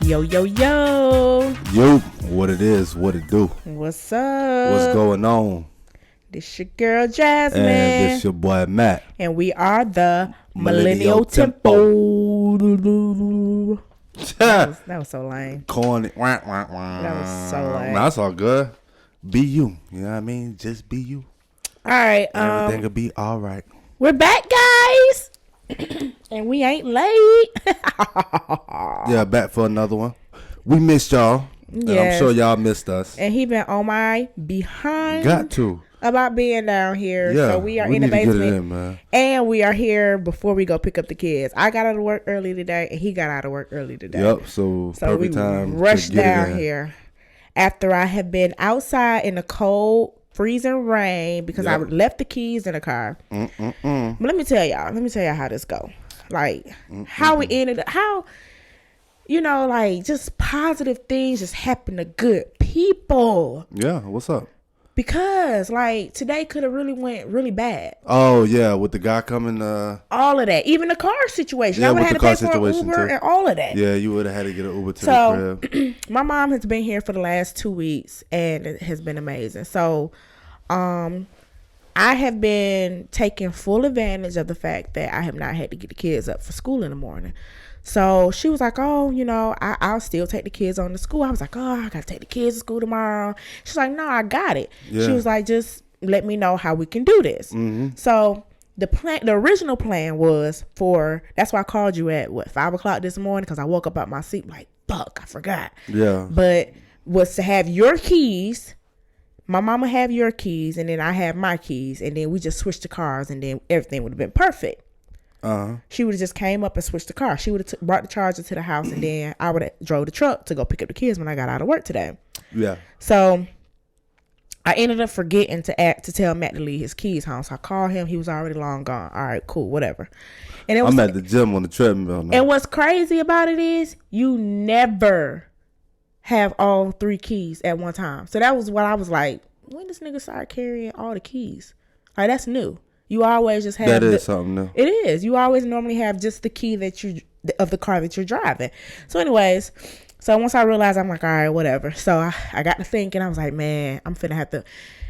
Yo, yo, yo. Yo, what it is, what it do. What's up? What's going on? This your girl Jasmine. And this your boy Matt. And we are the Millennial Tempo. That was so lame. Corny. That was so lame. That's all good. Be you. You know what I mean? Just be you. All right. Everything will be all right. We're back, guys. And we ain't late. Yeah, back for another one. We missed y'all. Yes. And I'm sure y'all missed us. And he been on my behind. Got to. About being down here. Yeah, so we are in the basement. Get it in, man. And we are here before we go pick up the kids. I got out of work early today and he got out of work early today. Yep, so perfect time. Rushed down here after I have been outside in the cold, freezing rain because I left the keys in the car. But let me tell y'all how this go. Like how we ended up, how, you know, like just positive things just happen to good people. Yeah, what's up? Because like today could have really went really bad. Oh yeah, with the guy coming. All of that, even the car situation. Yeah, I would have had to pay for an Uber too. And all of that. Yeah, you would have had to get an Uber to the crib. My mom has been here for the last 2 weeks, and it has been amazing. So, I have been taking full advantage of the fact that I have not had to get the kids up for school in the morning. So she was like, oh, you know, I'll still take the kids on to school. I was like, oh, I got to take the kids to school tomorrow. She's like, no, I got it. Yeah. She was like, just let me know how we can do this. Mm-hmm. So the original plan was that's why I called you at 5 o'clock this morning, because I woke up out my seat like, fuck, I forgot. Yeah. But was to have your keys, my mama have your keys, and then I have my keys, and then we just switched the cars, and then everything would have been perfect. She would have just came up and switched the car. She would have brought the charger to the house, and then I would have drove the truck to go pick up the kids when I got out of work today. Yeah. So I ended up forgetting to tell Matt to leave his keys home. So I called him. He was already long gone. All right, cool, whatever. And I'm at the gym on the treadmill now. And what's crazy about it is you never have all 3 keys at one time. So that was what I was like, when this nigga start carrying all the keys? Like, that's new. You always just have that is something new. It is. You always normally have just the key of the car that you're driving. So anyways, once I realized, I'm like, all right, whatever. So I got to thinking, I was like, man, I'm finna have to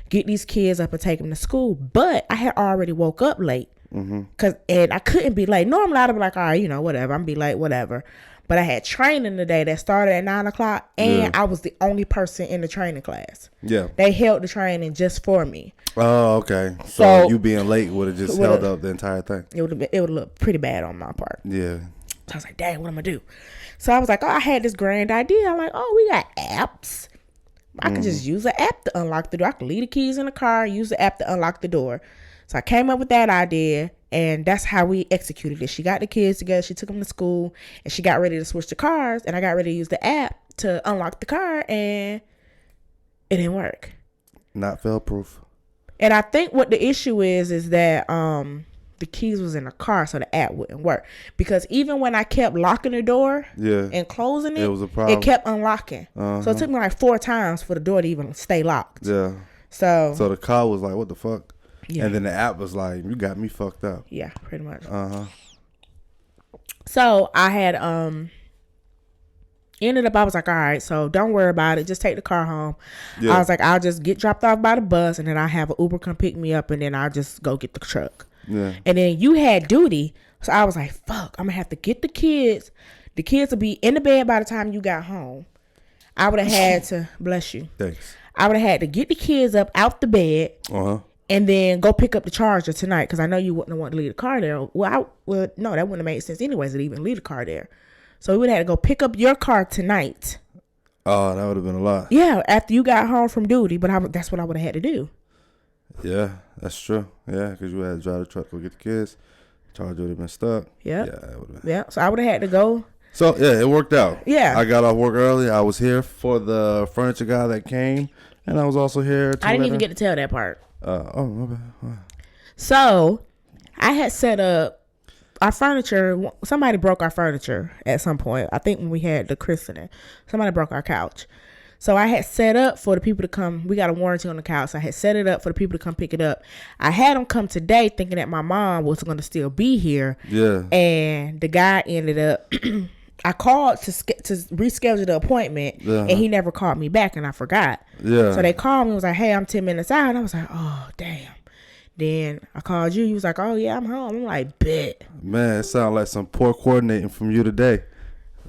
get these kids up and take them to school. But I had already woke up late. Mm-hmm. And I couldn't be late. Normally I'd be like, all right, you know, whatever. I'm be late, whatever. But I had training today that started at 9 o'clock, and I was the only person in the training class. Yeah. They held the training just for me. Oh, okay. So you being late would have just held up the entire thing. It would look pretty bad on my part. Yeah. So I was like, dang, what am I going to do? So I was like, oh, I had this grand idea. I'm like, oh, we got apps. I could just use an app to unlock the door. I could leave the keys in the car, use the app to unlock the door. So I came up with that idea, and that's how we executed it. She got the kids together, she took them to school, and she got ready to switch the cars, and I got ready to use the app to unlock the car, and it didn't work. Not fail-proof. And I think what the issue is that the keys was in the car, so the app wouldn't work. Because even when I kept locking the door and closing it was a problem. It kept unlocking. So it took me like 4 times for the door to even stay locked. Yeah. So the car was like, what the fuck? Yeah. And then the app was like, you got me fucked up. Yeah, pretty much. So I had ended up, I was like, all right, so don't worry about it. Just take the car home. Yeah. I was like, I'll just get dropped off by the bus, and then I'll have an Uber come pick me up, and then I'll just go get the truck. Yeah. And then you had duty, so I was like, fuck, I'm going to have to get the kids. The kids will be in the bed by the time you got home. I would have had to, bless you. Thanks. I would have had to get the kids up out the bed. And then go pick up the charger tonight, because I know you wouldn't want to leave the car there. No, that wouldn't have made sense anyways to even leave the car there. So we would have had to go pick up your car tonight. Oh, that would have been a lot. Yeah, after you got home from duty, but that's what I would have had to do. Yeah, that's true. Yeah, because you had to drive the truck to go get the kids. Charger would have been stuck. Yep. Yeah. That would have been. Yeah, so I would have had to go. So, yeah, it worked out. Yeah. I got off work early. I was here for the furniture guy that came, and I was also here. I didn't even get to tell that part. My bad. So I had set up our furniture. Somebody broke our furniture at some point. I think when we had the christening, somebody broke our couch. So I had set up for the people to come. We got a warranty on the couch. So I had set it up for the people to come pick it up. I had them come today thinking that my mom was going to still be here. Yeah. And the guy ended up I called to reschedule the appointment, and he never called me back, and I forgot. Yeah. So they called me and was like, hey, I'm 10 minutes out. And I was like, oh, damn. Then I called you. You was like, oh, yeah, I'm home. I'm like, bet. Man, it sounds like some poor coordinating from you today.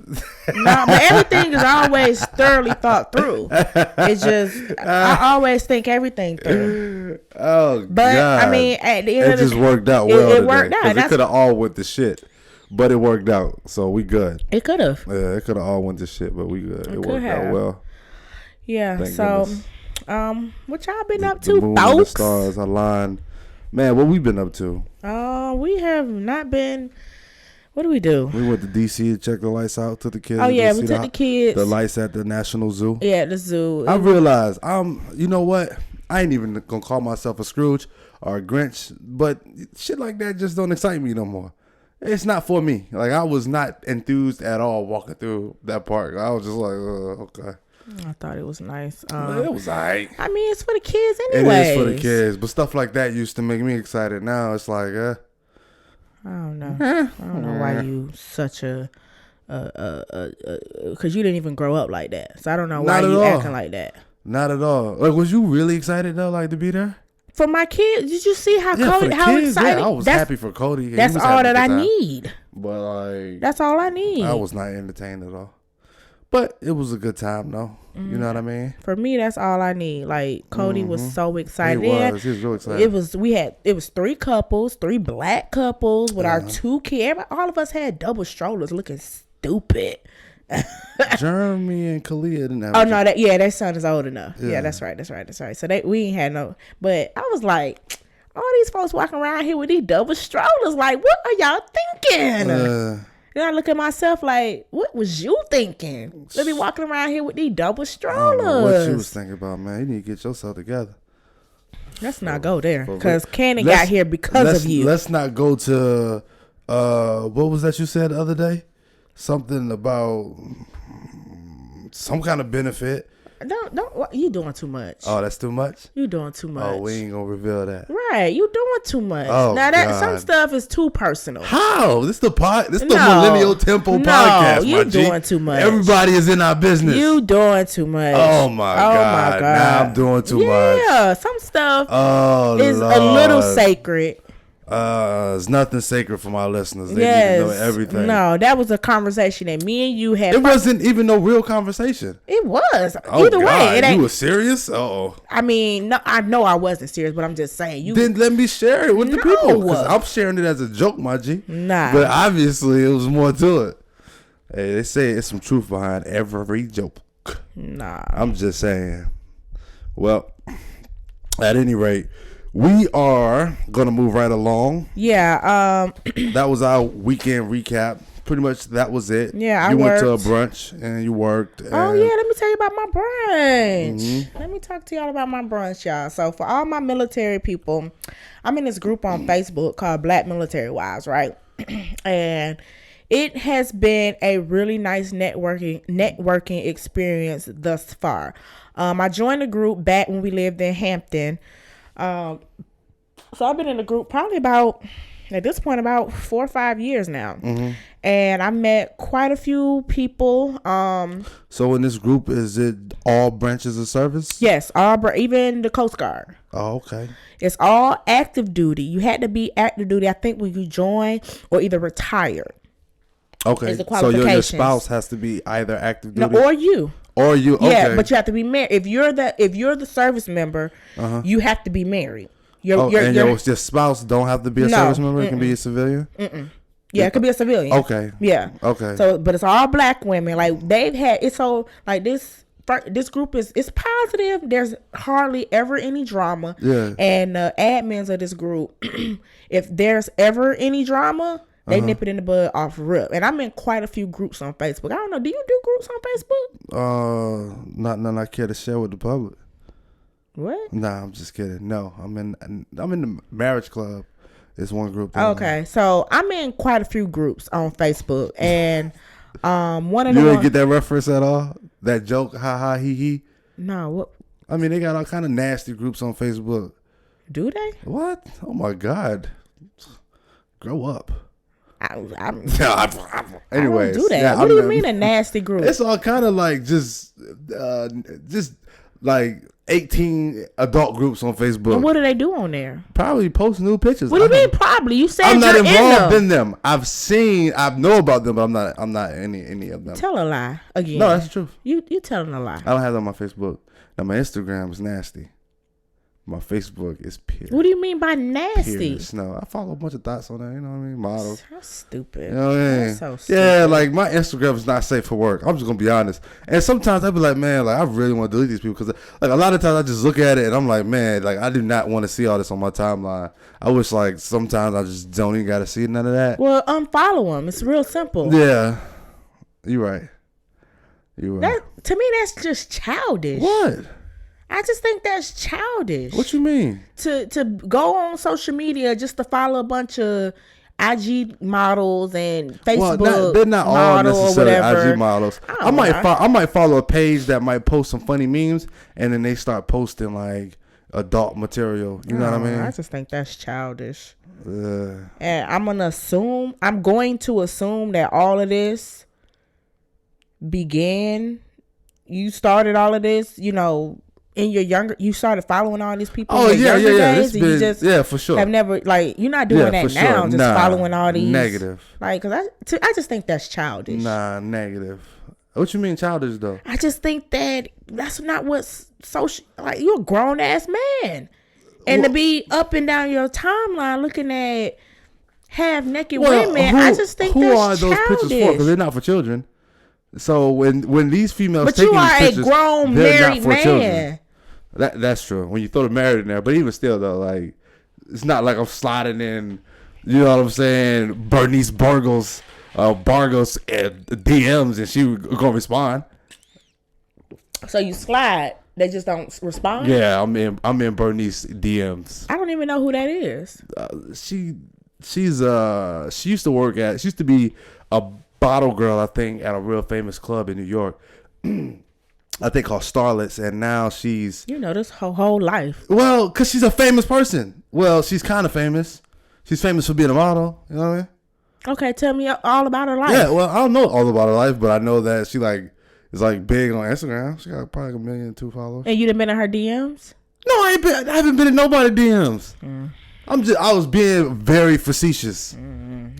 No, but everything is always thoroughly thought through. It's just, I always think everything through. Oh, but, God. I mean, at the end it of the just worked out well. It worked out. It could have all went to shit. But it worked out, so we good. It could have. Yeah, it could have all went to shit, but we good. It worked out well. Yeah. Thank so, goodness. What y'all been up to, the moon folks? And the stars aligned. Man, what we been up to? We have not been. What do we do? We went to DC to check the lights out to the kids. Oh yeah, we took the kids. The lights at the National Zoo. Yeah, the zoo. I realized, you know what? I ain't even gonna call myself a Scrooge or a Grinch, but shit like that just don't excite me no more. It's not for me. Like, I was not enthused at all walking through that park. I was just like, okay. I thought it was nice. It was all right. I mean, it's for the kids anyway. It is for the kids. But stuff like that used to make me excited. Now it's like, I don't know. I don't know why you such a because you didn't even grow up like that. So I don't know why you acting like that. Not at all. Like, was you really excited though, like, to be there? For my kids, did you see how Cody, how kids, excited? Yeah, I was happy for Cody. That's all that I need. But like, that's all I need. I was not entertained at all. But it was a good time though. You know what I mean? For me, that's all I need. Like, Cody was so excited. He was real excited. It was 3 couples, 3 black couples with our 2 kids. All of us had double strollers looking stupid. Jeremy and Kalia didn't have. Oh no, their son is old enough. Yeah, that's right. So we ain't had no. But I was like, all these folks walking around here with these double strollers. Like, what are y'all thinking? Then I look at myself like, what was you thinking? Let me walking around here with these double strollers. I don't know what you was thinking about, man. You need to get yourself together. Let's not go there because Cannon got here because of you. Let's not go to what was that you said the other day? Something about some kind of benefit. Don't you doing too much. Oh, that's too much? You doing too much. Oh, we ain't gonna reveal that. Right, you doing too much. Oh, now that some stuff is too personal. How? This the Millennial Tempo podcast, you doing too much. Everybody is in our business. You doing too much. Oh my god. Now I'm doing too much. Yeah, some stuff is Lord. A little sacred. There's nothing sacred for my listeners. They need to know everything. No, that was a conversation that me and you had. It wasn't even no real conversation. It was. Oh, Either way, it ain't. You were serious? Oh. I mean, no, I know I wasn't serious, but I'm just saying. You then let me share it with the people. Because I'm sharing it as a joke, my G. Nah. But obviously, it was more to it. Hey, they say it's some truth behind every joke. Nah. I'm just saying. Well, at any rate, we are gonna move right along. Yeah. That was our weekend recap. Pretty much that was it. Yeah, you went to a brunch and you worked. Oh yeah, let me tell you about my brunch. Let me talk to y'all about my brunch, y'all. So for all my military people, I'm in this group on Facebook called Black Military Wives, right? And it has been a really nice networking experience thus far. I joined the group back when we lived in Hampton. So I've been in the group probably at this point about 4 or 5 years now. And I met quite a few people. So in this group, is it all branches of service? Yes, even the Coast Guard. Oh, okay. It's all active duty. You had to be active duty, I think, when you join or either retired. Okay. So your spouse has to be either active duty or you. Or you, okay. Yeah, but you have to be married. If you're the service member, you have to be married. Your spouse don't have to be a service member. It can be a civilian. Yeah, it could be a civilian. Okay. Yeah. Okay. So, but it's all black women. Like they've had it's so like this group it's positive. There's hardly ever any drama. Yeah. And admins of this group, if there's ever any drama, they nip it in the bud off rip. And I'm in quite a few groups on Facebook. I don't know. Do you do groups on Facebook? Not none I care to share with the public. What? Nah, I'm just kidding. No, I'm in the marriage club. It's one group. Okay, so I'm in quite a few groups on Facebook, and one of them. You didn't get that reference at all? That joke, ha ha he he. No, what? I mean, they got all kind of nasty groups on Facebook. Do they? What? Oh my God! Grow up. Anyways, I don't do that. yeah, What do you mean a nasty group? It's all kind of like just like 18 adult groups on Facebook. And what do they do on there? Probably post new pictures. What do you mean probably? You said I'm not you're involved in in them. I know about them, but I'm not any of them. Tell a lie again. No, that's the truth. You telling a lie. I don't have that on my Facebook. Now my Instagram is nasty. My Facebook is pure. What do you mean by nasty? No, I follow a bunch of thoughts on there. You know what I mean? Models. That's stupid. You know what I mean? That's so stupid. Yeah, like my Instagram is not safe for work. I'm just gonna be honest. And sometimes I be like, man, like I really want to delete these people because like a lot of times I just look at it and I'm like, man, like I do not want to see all this on my timeline. I wish like sometimes I just don't even gotta see none of that. Well, unfollow them. It's real simple. Yeah, you're right. You're right. To me, that's just childish. What? I just think that's childish. What you mean? To go on social media just to follow a bunch of IG models and Facebook they're not all necessarily IG models. I might follow a page that might post some funny memes, and then they start posting like adult material. You know what I mean? I just think that's childish. And I'm going to assume that all of this began. You started all of this, you started following all these people. Oh, in your younger days, and you just for sure have never you're not doing that now. Sure. Just following all these negative. Because I just think that's childish. Nah, negative. What you mean childish though? I just think that's not what social. Like you're a grown ass man, and to be up and down your timeline looking at half naked women, I just think who that's are those childish. pictures for? Because they're not for children. So when these females but taking you are these pictures, a grown they're married not for man. children. That's true. When you throw the married in there, but even still though, like it's not like I'm sliding in. You know what I'm saying? Bernice Bargos DMs, and she gonna respond. So you slide, they just don't respond. Yeah, I'm in Bernice DMs. I don't even know who that is. She used to be a bottle girl, I think, at a real famous club in New York. I think called Starlets, and now she's this whole life. Well, because she's a famous person. Well, she's kind of famous. She's famous for being a model. You know what I mean? Okay, tell me all about her life. Yeah, well, I don't know all about her life, but I know that she is big on Instagram. She got probably 1.2 million followers. And you done been in her DMs? No, I haven't been in nobody's DMs. I was being very facetious.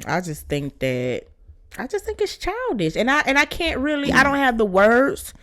I just think it's childish, and I can't really. I don't have the words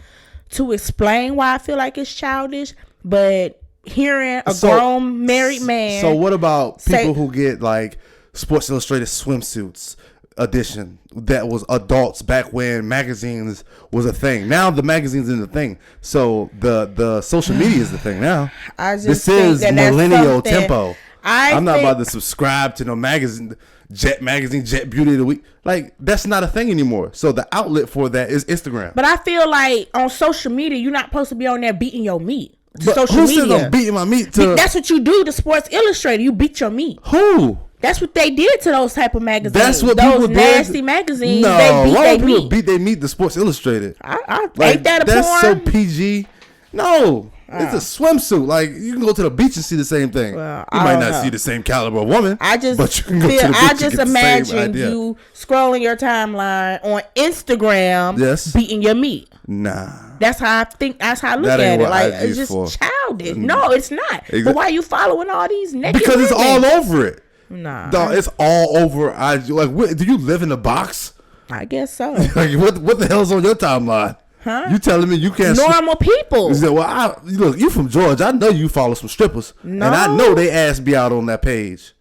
to explain why I feel like it's childish, but hearing a grown married man. So what about people who get like Sports Illustrated swimsuits edition that was adults back when magazines was a thing? Now the magazines is the thing. So the social media is the thing now. This is millennial tempo. I'm not about to subscribe to no magazine. Jet Magazine, Jet Beauty of the Week. Like, that's not a thing anymore. So the outlet for that is Instagram. But I feel like on social media, you're not supposed to be on there beating your meat. But social who media. says I'm beating my meat to... That's what you do to Sports Illustrated. You beat your meat. Who? That's what they did to those type of magazines. That's what those people nasty did. magazines. No, they beat why their would people meat. beat their meat to Sports Illustrated? Ain't that a that's porn? So PG. No. It's a swimsuit. Like, you can go to the beach and see the same thing. Well, you might not see the same caliber of woman. But you can go to the beach I just imagine you scrolling your timeline on Instagram beating your meat. Nah. That's how I think. That's how I look at it. Like, it's just childish. No, it's not. But why are you following all these naked Because it's women? all over it. Nah. Dog, it's all over IG. Like, do you live in a box? I guess so. Like, what the hell's on your timeline? Huh? You telling me you can't... Normal people. Well, look, you from Georgia. I know you follow some strippers. No. And I know they ass be out on that page.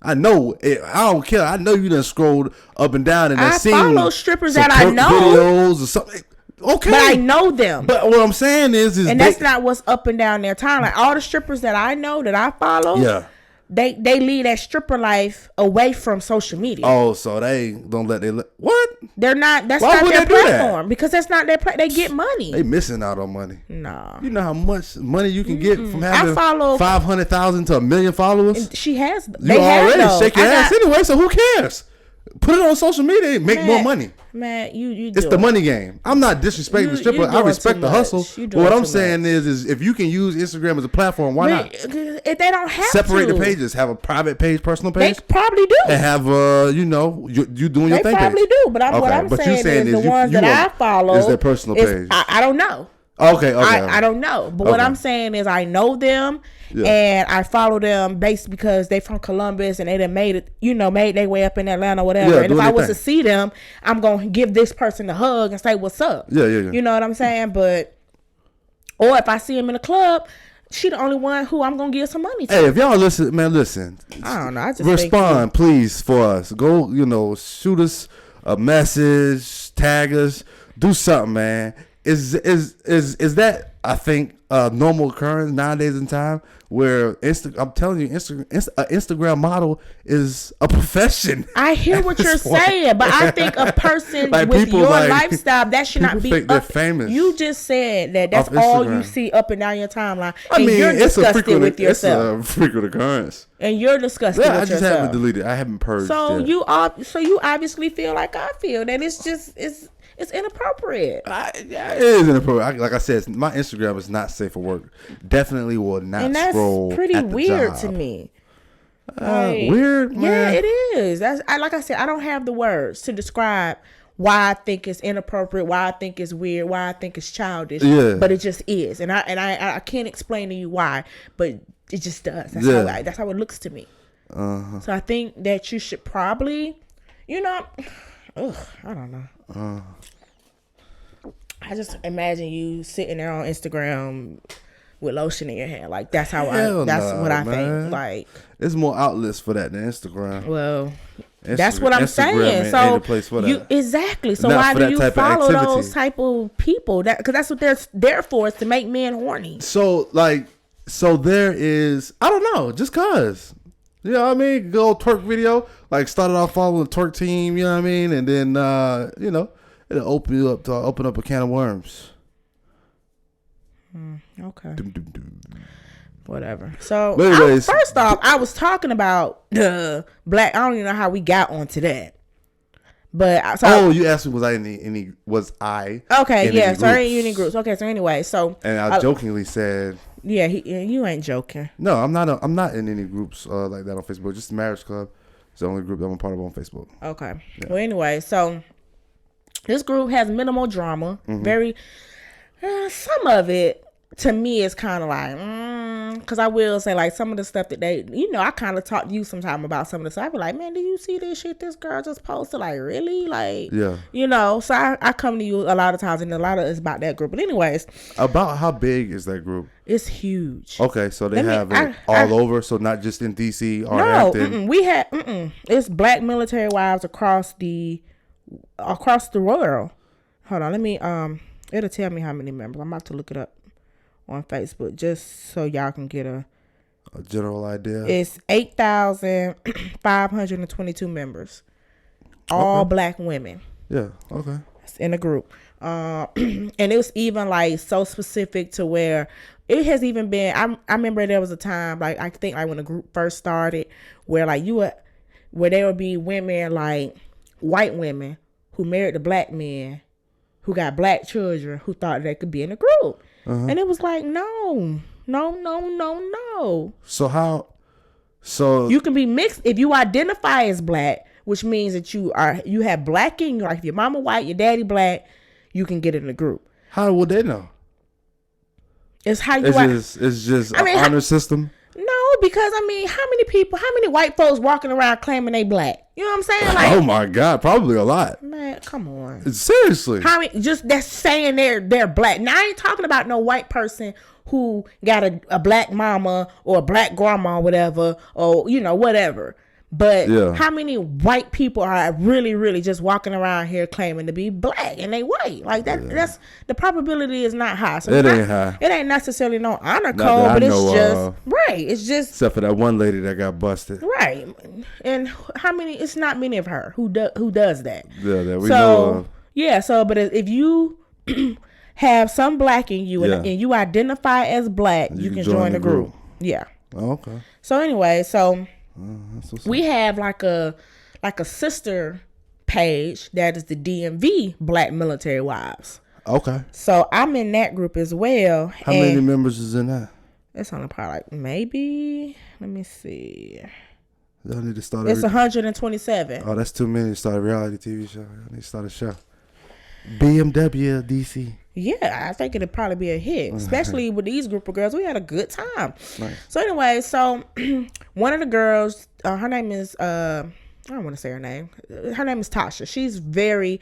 I know it. I don't care. I know you done scrolled up and down and I follow strippers that I know. Videos or something. Okay. But I know them. But what I'm saying is and that's not what's up and down their timeline. All the strippers that I know, that I follow... Yeah. They lead that stripper life away from social media. Oh, so they don't let what? They're not. That's not their platform because that's not their They get money. They missing out on money. No. You know how much money you can get from having I follow 500,000 to 1 million followers. She has. You already shake your ass anyway. So who cares? Put it on social media and make more money. Man, you it's the money game. I'm not disrespecting the stripper. I respect the hustle. But what I'm saying is if you can use Instagram as a platform, why not? If they don't have separate the pages, have a private page, personal page. They probably do. And have you doing your thing. They probably do. But what I'm saying is the ones that I follow is their personal page. I don't know. Okay. I don't know. But what I'm saying is I know them and I follow them based because they from Columbus and they done made it, made their way up in Atlanta or whatever. And if I was to see them, I'm going to give this person a hug and say, what's up? Yeah. You know what I'm saying? Or if I see him in a club, she the only one who I'm going to give some money to. Hey, if y'all listen. I don't know. I just respond, please, for us. Go, shoot us a message, tag us, do something, man. Is that, I think, a normal occurrence nowadays in time where I'm telling you, Instagram model is a profession. I hear what you're saying, but I think a person with your lifestyle, that should not be think they're famous. You just said that's all you see up and down your timeline. You're disgusted with yourself. It's a frequent occurrence. And you're disgusted with yourself. I just haven't deleted. I haven't purged. So you obviously feel like I feel that it's inappropriate. It is inappropriate. Like I said, my Instagram is not safe for work. Definitely will not scroll. And that's pretty weird to me. Weird, man. Yeah, it is. Like I said, I don't have the words to describe why I think it's inappropriate, why I think it's weird, why I think it's childish. Yeah. But it just is, and I can't explain to you why, but it just does. That's how it looks to me. So I think that you should probably, I don't know. I just imagine you sitting there on Instagram with lotion in your hair. Like that's what I think. Like there's more outlets for that than Instagram. Well, that's what I'm saying. So exactly. So why do you follow those type of people? Because that's what they're there for, is to make men horny. So there is, I don't know, just cause. You know what I mean? Good old twerk video. Like started off following the twerk team, you know what I mean? And then it'll open up a can of worms. Okay. Whatever. So first off, I was talking about black. I don't even know how we got onto that. But you asked me, was I in any? Was I? Okay, yeah. So I ain't in any groups. Okay, so anyway, and I jokingly said, yeah, you ain't joking. No, I'm not. I'm not in any groups like that on Facebook. Just the Marriage Club. It's the only group that I'm a part of on Facebook. Okay. Yeah. Well, anyway, so this group has minimal drama. Mm-hmm. Very. Some of it to me is kind of like, because I will say, like, some of the stuff that they, I kind of talk to you sometime about some of the stuff. I be like, man, did you see this shit this girl just posted? Like, really? Like, yeah. So I come to you a lot of times, and a lot of it's about that group. But anyways. About how big is that group? It's huge. Okay, so they have it all over, so not just in D.C. or Hampton. We had, it's black military wives across the world. Hold on, let me, it'll tell me how many members. I'm about to look it up on Facebook just so y'all can get a general idea. It's 8,522 members, all black women. Yeah, okay. It's in a group, and it was even like so specific to where it has even been. I remember there was a time, like I think like when the group first started, where like where there would be women, like white women who married the black men, who got black children, who thought they could be in a group. Uh-huh. And it was like, no. So you can be mixed if you identify as black, which means that you have black in you. Like if your mama white, your daddy black, you can get in the group. How would they know? It's how you. It's just an honor system. No, because how many white folks walking around claiming they black? You know what I'm saying? Like, oh my God, probably a lot. Man, come on. Seriously. How many just that's saying they're black. Now I ain't talking about no white person who got a black mama or a black grandma or whatever, or whatever. But how many white people are really, really just walking around here claiming to be black and they white? Like that. Yeah. That's the probability is not high. So it ain't high. It ain't necessarily no honor code, but it's just right. It's just except for that one lady that got busted. Right. And how many? It's not many of her who does that. Yeah, that we know of. Yeah. So, but if you have some black in you and you identify as black, you can join the group. Yeah. Oh, okay. So anyway, we have like a like a sister page that is the DMV Black Military Wives. Okay. So I'm in that group as well. How many members is in that? It's only probably like maybe, let me see. Y'all need to start. It's 127. Oh, that's too many to start a reality TV show. Y'all need to start a show. BMW DC. Yeah, I think it'd probably be a hit, especially with these group of girls. We had a good time. Nice. So anyway, one of the girls, her name is, I don't want to say her name. Her name is Tasha. She's very,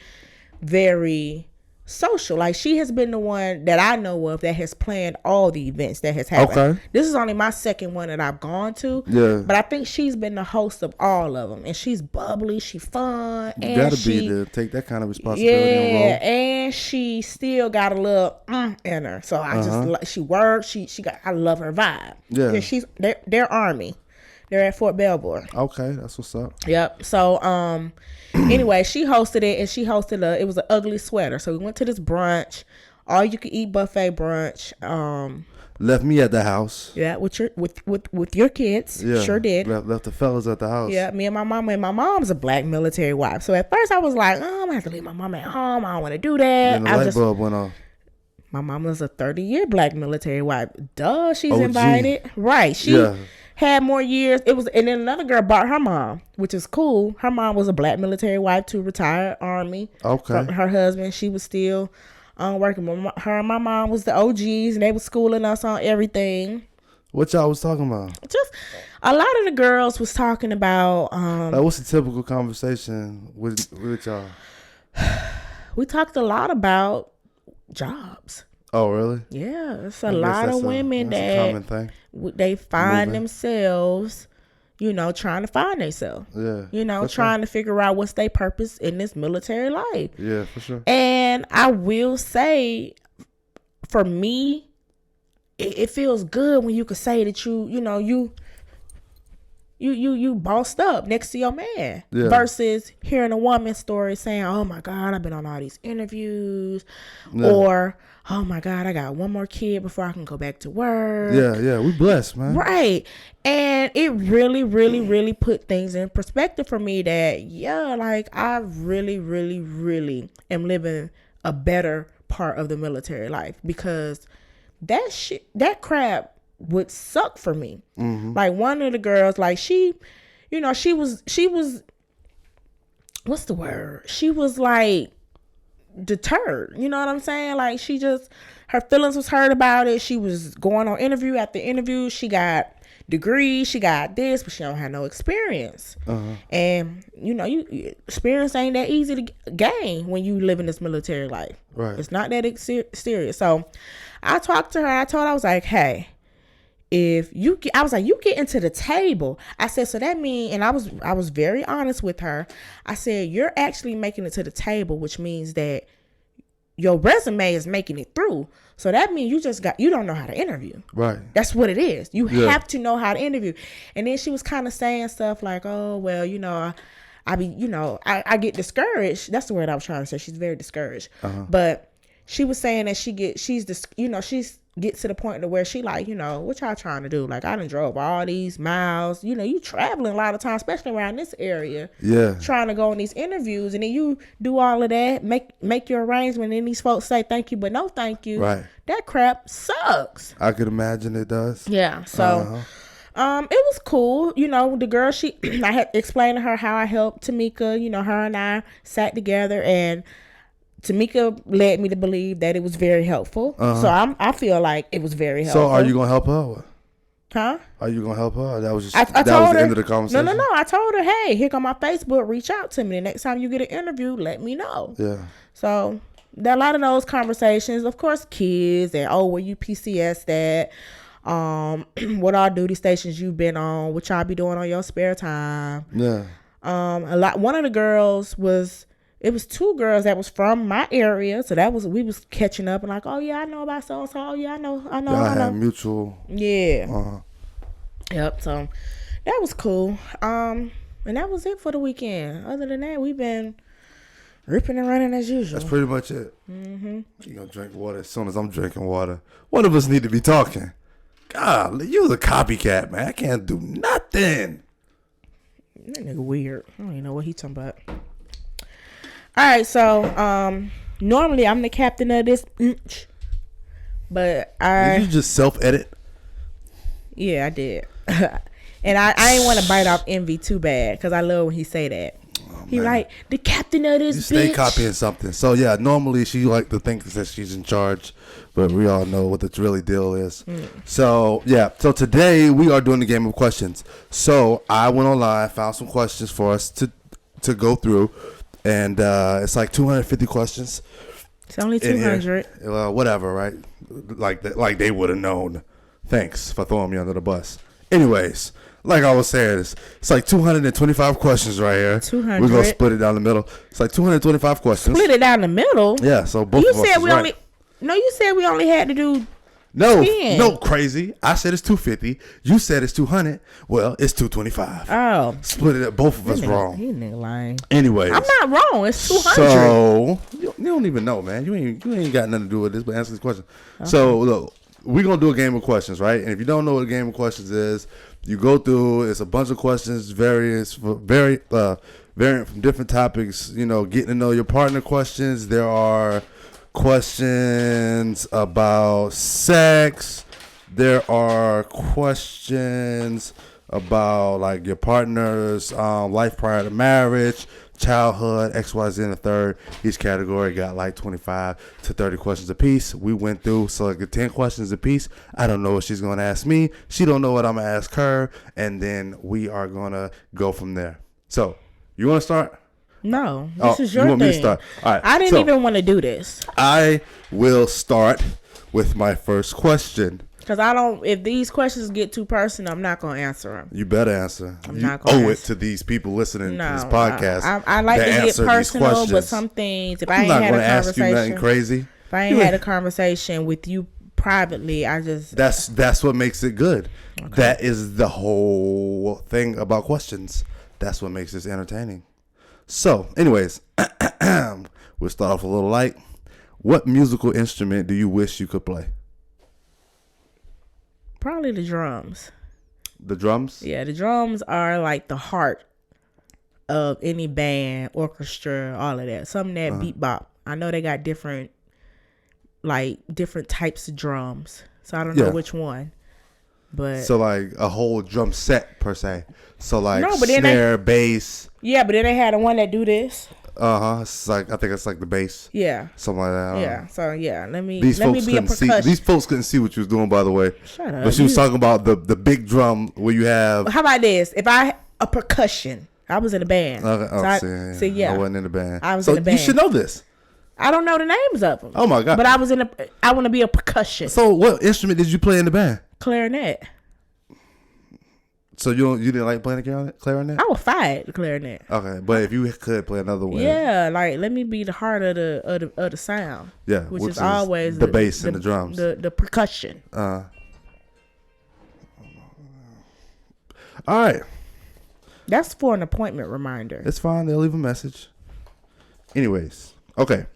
very social. Like, she has been the one that I know of that has planned all the events that has happened. Okay. This is only my second one that I've gone to. Yeah. But I think she's been the host of all of them. And she's bubbly, she's fun. You gotta be to take that kind of responsibility. Yeah, and she still got a little in her. So I just, she works, she got, I love her vibe. Yeah. They're Army. They're at Fort Belvoir. Okay, that's what's up. Yep. So anyway, she hosted it, and she hosted it was an ugly sweater. So we went to this brunch, all you could eat buffet brunch. Left me at the house. Yeah, with your kids. Yeah, sure did. Left the fellas at the house. Yeah, me and my mama, and my mom's a Black military wife. So at first I was like, I'm gonna have to leave my mama at home. I don't want to do that. Then the light bulb went off. My mama's a 30-year Black military wife. Duh, she's OG. Invited. Right. She had more years. And then another girl bought her mom, which is cool. Her mom was a Black military wife too, retired Army. Okay. Her husband, she was still working. Her and my mom was the OGs, and they were schooling us on everything. What y'all was talking about? Just a lot of the girls was talking about. Like, what's the typical conversation with y'all? We talked a lot about jobs. Oh, really? Yeah, it's a lot of women that a common thing. They find themselves, trying to find themselves. Yeah. Trying to figure out what's their purpose in this military life. Yeah, for sure. And I will say, for me, it feels good when you can say that you bossed up next to your man, versus hearing a woman's story saying, oh my God, I've been on all these interviews, or oh my God, I got one more kid before I can go back to work. Yeah, we blessed, man. Right. And it really, really, really put things in perspective for me that, I really, really, really am living a better part of the military life, because that crap would suck for me. Mm-hmm. Like, one of the girls, like, she was what's the word? She was like deterred. You know what I'm saying? Like, her feelings was hurt about it. She was going on interview after interview. She got degrees, she got this, but she don't have no experience. And experience ain't that easy to gain when you live in this military life. Right. It's not that serious. So I talked to her. I told her, I was like, hey, you get into the table. I said, so that means, and I was very honest with her. I said, you're actually making it to the table, which means that your resume is making it through. So that means you don't know how to interview. Right. That's what it is. You have to know how to interview. And then she was kind of saying stuff like, oh, well, I get discouraged. That's the word I was trying to say. She's very discouraged. But she was saying that she gets to the point to where she like, what y'all trying to do? Like, I done drove all these miles. You traveling a lot of times, especially around this area. Yeah. Trying to go on these interviews, and then you do all of that, make your arrangement, and then these folks say thank you, but no thank you. Right. That crap sucks. I could imagine it does. Yeah. So it was cool. The girl, I had explained to her how I helped Tamika. Her and I sat together, and Tamika led me to believe that it was very helpful. So I feel like it was very helpful. So are you gonna help her? Huh? Are you gonna help her? That was just that was the end of the conversation. No. I told her, hey, here come my Facebook. Reach out to me. The next time you get an interview, let me know. Yeah. So there are a lot of those conversations. Of course, kids and where you PCS that. What all duty stations you've been on? What y'all be doing on your spare time? Yeah. One of the girls was. It was two girls that was from my area, so we was catching up and like, oh yeah, I know about so and so. Oh yeah, I know. I had mutual. Yeah. Yep. So that was cool. And that was it for the weekend. Other than that, we've been ripping and running as usual. That's pretty much it. You gonna drink water as soon as I'm drinking water. One of us need to be talking. God, you was a copycat, man. I can't do nothing. That nigga weird. I don't even know what he talking about. All right, so normally I'm the captain of this, but Did you just self-edit? Yeah, I did. And I ain't want to bite off Envy too bad because I love when he say that. He like the captain of this. You stay bitch. Copying something. So yeah, normally she like to think that she's in charge, but we all know what the really deal is. So yeah, so today we are doing the game of questions. So I went online, found some questions for us to go through, and it's like 250 questions. It's only 200. Well, whatever, right? Like they would have known. Thanks for throwing me under the bus. Anyways. Like I was saying, it's like 225 questions right here. 200. We're going to split it down the middle. It's like 225 questions. Split it down the middle? Yeah, so both of us is right. No, you said we only had to do 10. No, crazy. I said it's 250. You said it's 200. Well, it's 225. Oh. Split it up. Both of us wrong. You nigga lying. Anyways. I'm not wrong. It's 200. So, you don't even know, man. You ain't got nothing to do with this, but answer this question. Okay. So, look, we're going to do a game of questions, right? And if you don't know what a game of questions is, you go through, it's a bunch of questions, variant from different topics, getting to know your partner questions. There are questions about sex. There are questions about like your partner's life prior to marriage, childhood, XYZ, and the third. Each category got like 25 to 30 questions a piece. We went through, so like 10 questions a piece. I don't know what she's going to ask me. She don't know what I'm going to ask her. And then we are going to go from there. So, you want to start? No, this is your thing. You want me to start? All right. I didn't even want to do this. I will start with my first question. Because if these questions get too personal, I'm not going to answer them. You better answer. I'm not going to owe it to these people listening to this podcast. I like to get personal, but some things, if I ain't had a conversation. Ask you nothing crazy. If I ain't had a conversation with you privately, That's what makes it good. Okay. That is the whole thing about questions. That's what makes this entertaining. So, anyways, we'll start off a little light. What musical instrument do you wish you could play? Probably the drums. The drums? Yeah, the drums are like the heart of any band, orchestra, all of that. Something that beat bop. I know they got different types of drums. So I don't know which one. But so like a whole drum set per se. So like snare, bass. Yeah, but then they had the one that do this. It's like I think it's like the bass. Yeah. Something like that. Yeah. So yeah, let me be a percussion. These folks couldn't see what you was doing, by the way. Shut up. But she was talking about the big drum where you have. How about this? If a percussion, I was in a band. Okay. So yeah. I wasn't in the band. I was in the band. You should know this. I don't know the names of them. Oh my god! But I want to be a percussion. So what instrument did you play in the band? Clarinet. So you didn't like playing the clarinet? I would fight the clarinet. Okay, but if you could play another one, yeah, like let me be the heart of the sound. Yeah, which is always the bass and the drums, the percussion. All right, that's for an appointment reminder. It's fine. They'll leave a message. Anyways, okay.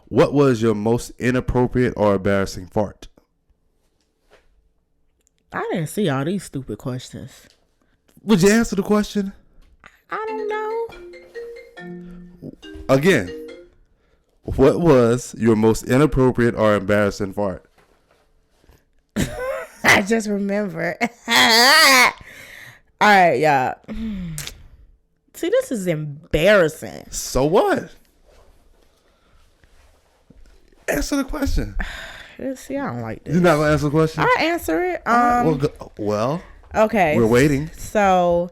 What was your most inappropriate or embarrassing fart? I didn't see all these stupid questions. Would you answer the question? I don't know. Again, what was your most inappropriate or embarrassing fart? I just remember. All right, y'all. See, this is embarrassing. So what? Answer the question. See, I don't like this. You're not gonna answer the question? I'll answer it. Well, okay. We're waiting. So,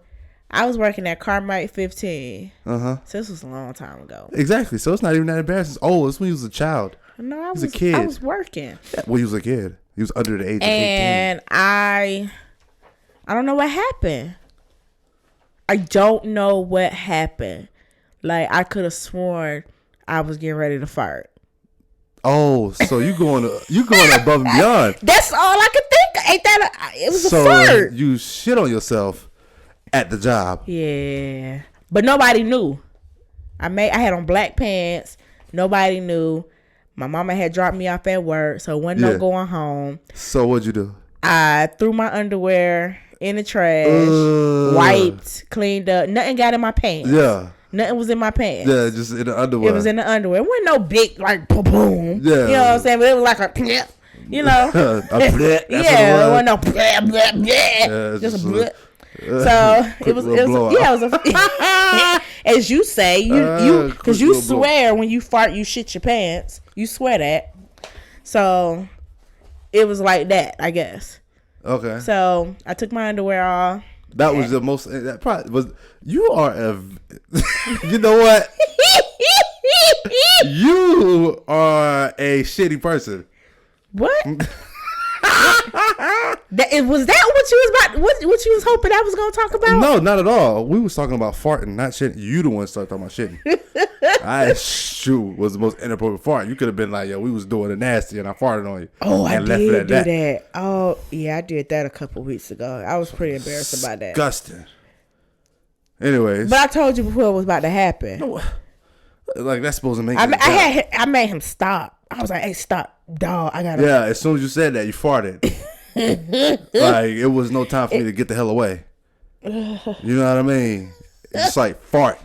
I was working at Carmike 15. So this was a long time ago. Exactly. So it's not even that embarrassing. Oh, it's when you was a child. No, I was a kid. I was working. Yeah, well, he was a kid. He was under the age of 18. And I don't know what happened. I don't know what happened. Like, I could have sworn I was getting ready to fart. Oh, so you going above and beyond. That's all I could think. Ain't that it was a fart. So you shit on yourself at the job. Yeah. But nobody knew. I had on black pants. Nobody knew. My mama had dropped me off at work, so wasn't no going home. So what'd you do? I threw my underwear in the trash, wiped, cleaned up. Nothing got in my pants. Yeah. Nothing was in my pants. Yeah, just in the underwear. It was in the underwear. It wasn't no big, like, boom. Yeah. You know what I'm saying? But it was like a, you know. Yeah, it wasn't no blah, blah, blah. Yeah, just a blah. So it was as you say, you because you swear when you fart, you shit your pants. You swear that. So it was like that, I guess. Okay. So I took my underwear off. That was the most. That probably was. You are a. You know what? You are a shitty person. What? Was that what you was about? What you was hoping I was gonna talk about? No, not at all. We was talking about farting, not shitting. You the one started talking about shitting. I shoot was the most inappropriate fart. You could have been like, yo, we was doing it nasty, and I farted on you. Oh, I did do that. Oh, yeah, I did that a couple weeks ago. I was pretty embarrassed about that. Disgusting. Anyways, but I told you before it was about to happen. No, like that's supposed to make. I made him stop. I was like, "Hey, stop, dog! I gotta." Yeah, as soon as you said that, you farted. Like it was no time for me to get the hell away. You know what I mean? It's like fart.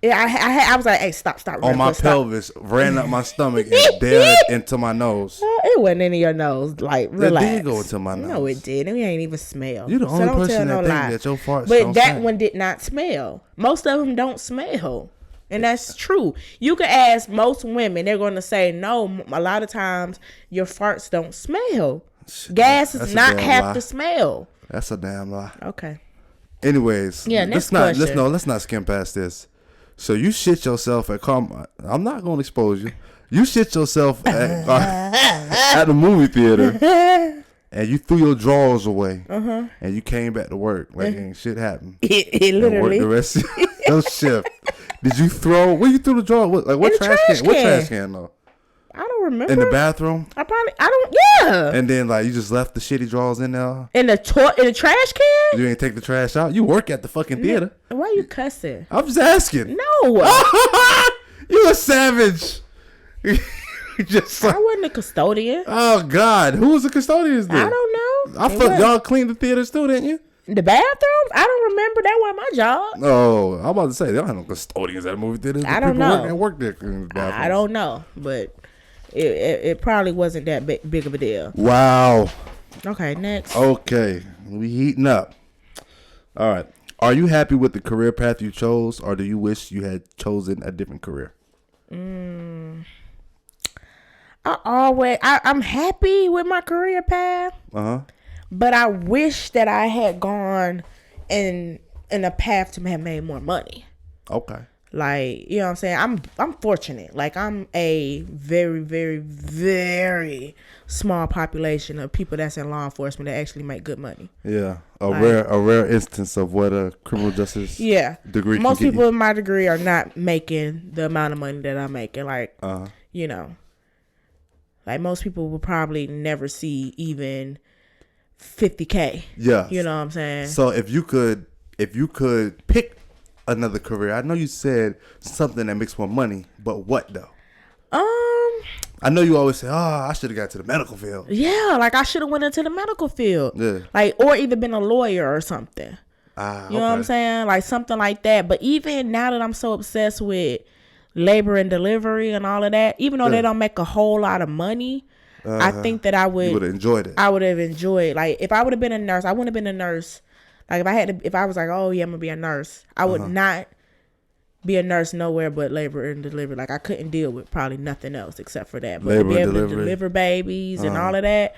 Yeah, I was like, "Hey, stop!" On my pelvis, ran up my stomach and dared into my nose. It wasn't in your nose. Like, relax. It did go into my nose. No, it didn't. It ain't even smell. You're the only person that thinks that your farts. But that one did not smell. Most of them don't smell. And that's true. You could ask most women, they're going to say, no, a lot of times your farts don't smell. Gas does not have to smell. That's a damn lie. Okay. Anyways, yeah, let's not skim past this. So you shit yourself at I'm not going to expose you. You shit yourself at the movie theater. And you threw your drawers away, and you came back to work like ain't shit happened. It literally. And worked the rest of your shift. Did you throw? Where you threw the drawer? What trash can? What trash can though? I don't remember. In the bathroom? I don't. Yeah. And then you just left the shitty drawers in there. In the trash can? You ain't take the trash out. You work at the fucking theater. Why you cussing? I'm just asking. No. You a savage. I wasn't a custodian. Oh God, who was the custodian then? I don't know. I thought y'all cleaned the theaters too, didn't you? The bathrooms? I don't remember. That wasn't my job. Oh, I'm about to say they don't have no custodians at a movie theater. I don't know. Work there in the bathrooms. I don't know, but it probably wasn't that big of a deal. Wow. Okay, next. Okay, we heating up. All right. Are you happy with the career path you chose, or do you wish you had chosen a different career? I'm happy with my career path. But I wish that I had gone in a path to have made more money. Okay. Like, you know what I'm saying? I'm fortunate. Like, I'm a very, very, very small population of people that's in law enforcement that actually make good money. Yeah. A rare instance of what a criminal justice degree can most get people you. in my degree are not making the amount of money that I'm making. Like, you know. Like, most people will probably never see even $50K. Yeah. You know what I'm saying? So if you could pick another career, I know you said something that makes more money, but what though? I know you always say, I should have got to the medical field. Yeah, like I should have went into the medical field. Yeah. Like, or either been a lawyer or something. You know what I'm saying? Like something like that. But even now that I'm so obsessed with labor and delivery and all of that, even though they don't make a whole lot of money, I think that I would have enjoyed it. I would have enjoyed, like, if I would have been a nurse, I wouldn't have been a nurse. Like, if I was like, oh yeah, I'm gonna be a nurse, I would not be a nurse nowhere but labor and delivery. Like, I couldn't deal with probably nothing else except for that. But labor to be able to deliver babies and all of that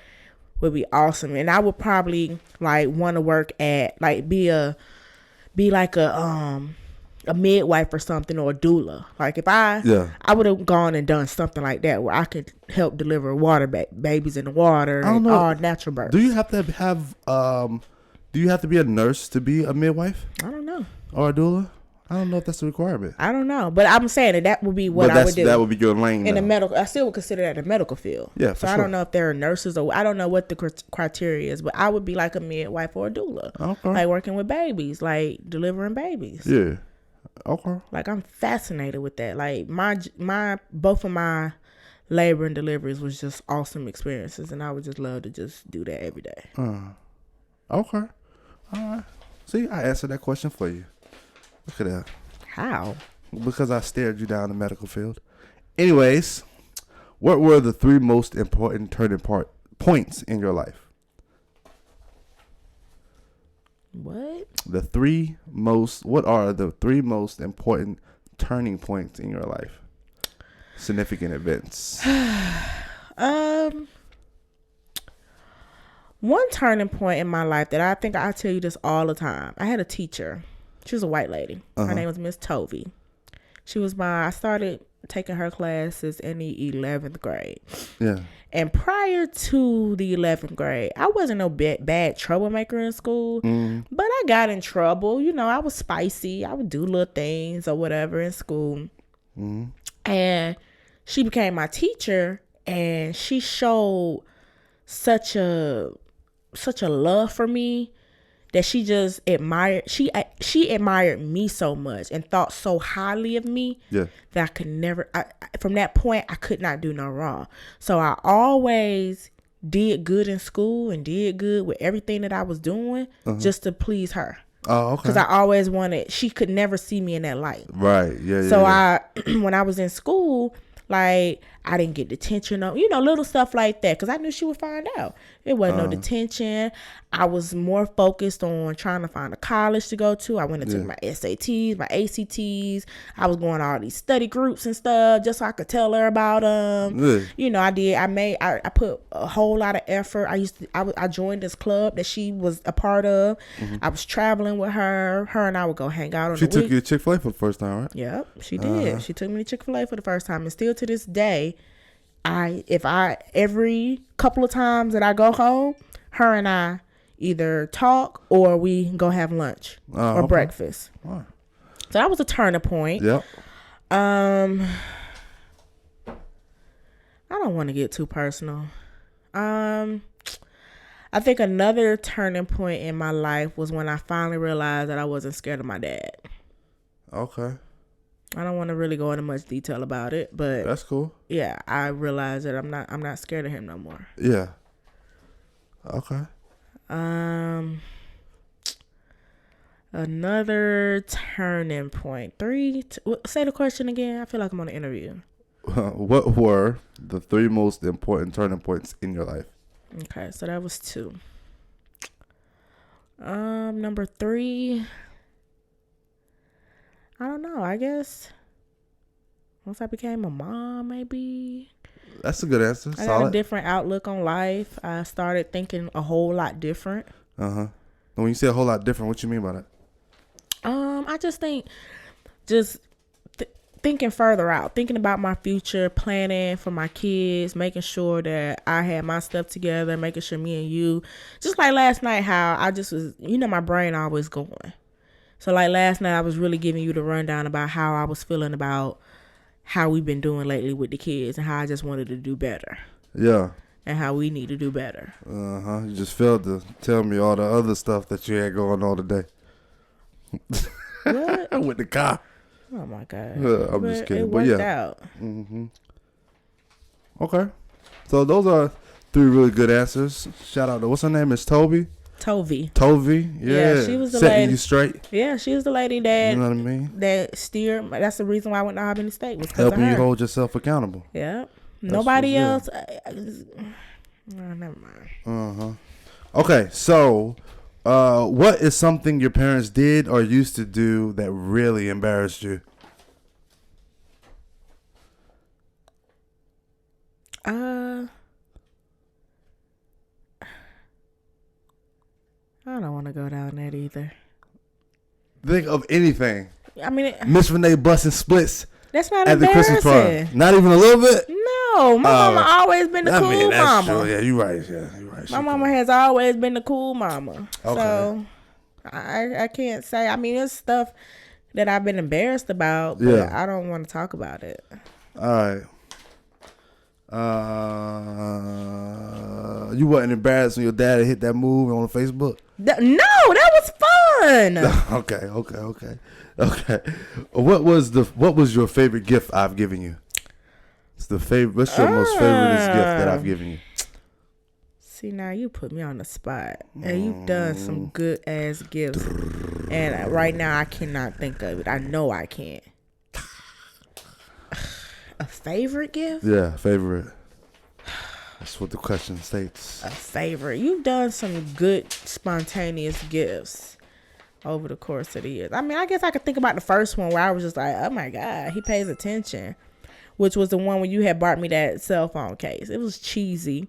would be awesome. And I would probably like want to work at like be like a midwife or something, or a doula. Like, if I would have gone and done something like that where I could help deliver water babies in the water and all natural births. Do you have to have do you have to be a nurse to be a midwife? I don't know. Or a doula? I don't know if that's a requirement. I don't know, but I'm saying that would be what I would do. That would be your lane in the medical. I still would consider that a medical field. Yeah, so I don't know if there are nurses, or I don't know what the criteria is, but I would be like a midwife or a doula. Okay. Like working with babies, like delivering babies. Yeah. Okay. Like, I'm fascinated with that. Like, both of my labor and deliveries was just awesome experiences, and I would just love to just do that every day. Okay. See, I answered that question for you. Look at that. How? Because I stared you down the medical field. Anyways, what were the 3 most important turning points in your life? What? What are the 3 most important turning points in your life? Significant events. One turning point in my life that I think I tell you this all the time. I had a teacher. She was a white lady. Her name was Miss Tovey. I started taking her classes in the 11th grade. Yeah. And prior to the 11th grade, I wasn't no bad troublemaker in school, but I got in trouble. You know, I was spicy. I would do little things or whatever in school. And she became my teacher, and she showed such a love for me that she just admired. She admired me so much and thought so highly of me that I could never. From that point, I could not do no wrong. So I always did good in school and did good with everything that I was doing just to please her. Oh, okay. Because I always wanted. She could never see me in that light. Right. Yeah. So when I was in school, like, I didn't get detention, little stuff like that, because I knew she would find out. It wasn't no detention. I was more focused on trying to find a college to go to. I went into my SATs, my ACTs. I was going to all these study groups and stuff just so I could tell her about them. I put a whole lot of effort. I joined this club that she was a part of. I was traveling with her. Her and I would go hang out on the week. She took you to Chick-fil-A for the first time, right? Yep, she did. She took me to Chick-fil-A for the first time, and still to this day, every couple of times that I go home, her and I either talk or we go have lunch or breakfast. So that was a turning point. Yep. I don't want to get too personal. I think another turning point in my life was when I finally realized that I wasn't scared of my dad. Okay. I don't want to really go into much detail about it, but that's cool. Yeah, I realized that I'm not scared of him no more. Yeah. Okay. Another turning point. Say the question again. I feel like I'm on an interview. What were the 3 most important turning points in your life? Okay, so that was 2. Number 3. I don't know. I guess once I became a mom, maybe. That's a good answer. I got a different outlook on life. I started thinking a whole lot different. And when you say a whole lot different, what you mean by that? I just think thinking further out, thinking about my future, planning for my kids, making sure that I had my stuff together, making sure me and you, just like last night, how I just was, my brain always going. So like last night, I was really giving you the rundown about how I was feeling about how we've been doing lately with the kids and how I just wanted to do better. Yeah. And how we need to do better. You just failed to tell me all the other stuff that you had going on today. What? With the car. Oh my God. I'm just kidding. It worked out. Okay. So those are 3 really good answers. Shout out to, what's her name? It's Tovey? Tovey. Yeah. She was the setting lady. You straight. Yeah, she was the lady that, you know what I mean? That steered. That's the reason why I went to Albany State, was because helping of her. You hold yourself accountable. Yeah. Nobody else. Never mind. Okay, so what is something your parents did or used to do that really embarrassed you? I don't want to go down that either. Think of anything. I mean, Miss Renee busting splits. That's not at embarrassing. The Christmas party. Not even a little bit? No, my mama always been the cool that's mama. True. Yeah, you're right. Yeah, you're right. My mama has always been the cool mama. Okay. So I can't say. I mean, it's stuff that I've been embarrassed about, but I don't want to talk about it. All right. You wasn't embarrassed when your dad hit that move on Facebook? No, that was fun. Okay. What was your favorite gift I've given you? What's your most favorite gift that I've given you? See, now you put me on the spot. And you've done some good ass gifts. And right now I cannot think of it. I know I can't. A favorite gift? Yeah, favorite. That's what the question states. A favorite. You've done some good spontaneous gifts over the course of the years. I mean, I guess I could think about the first one where I was just like, oh my God, he pays attention. Which was the one when you had bought me that cell phone case. It was cheesy.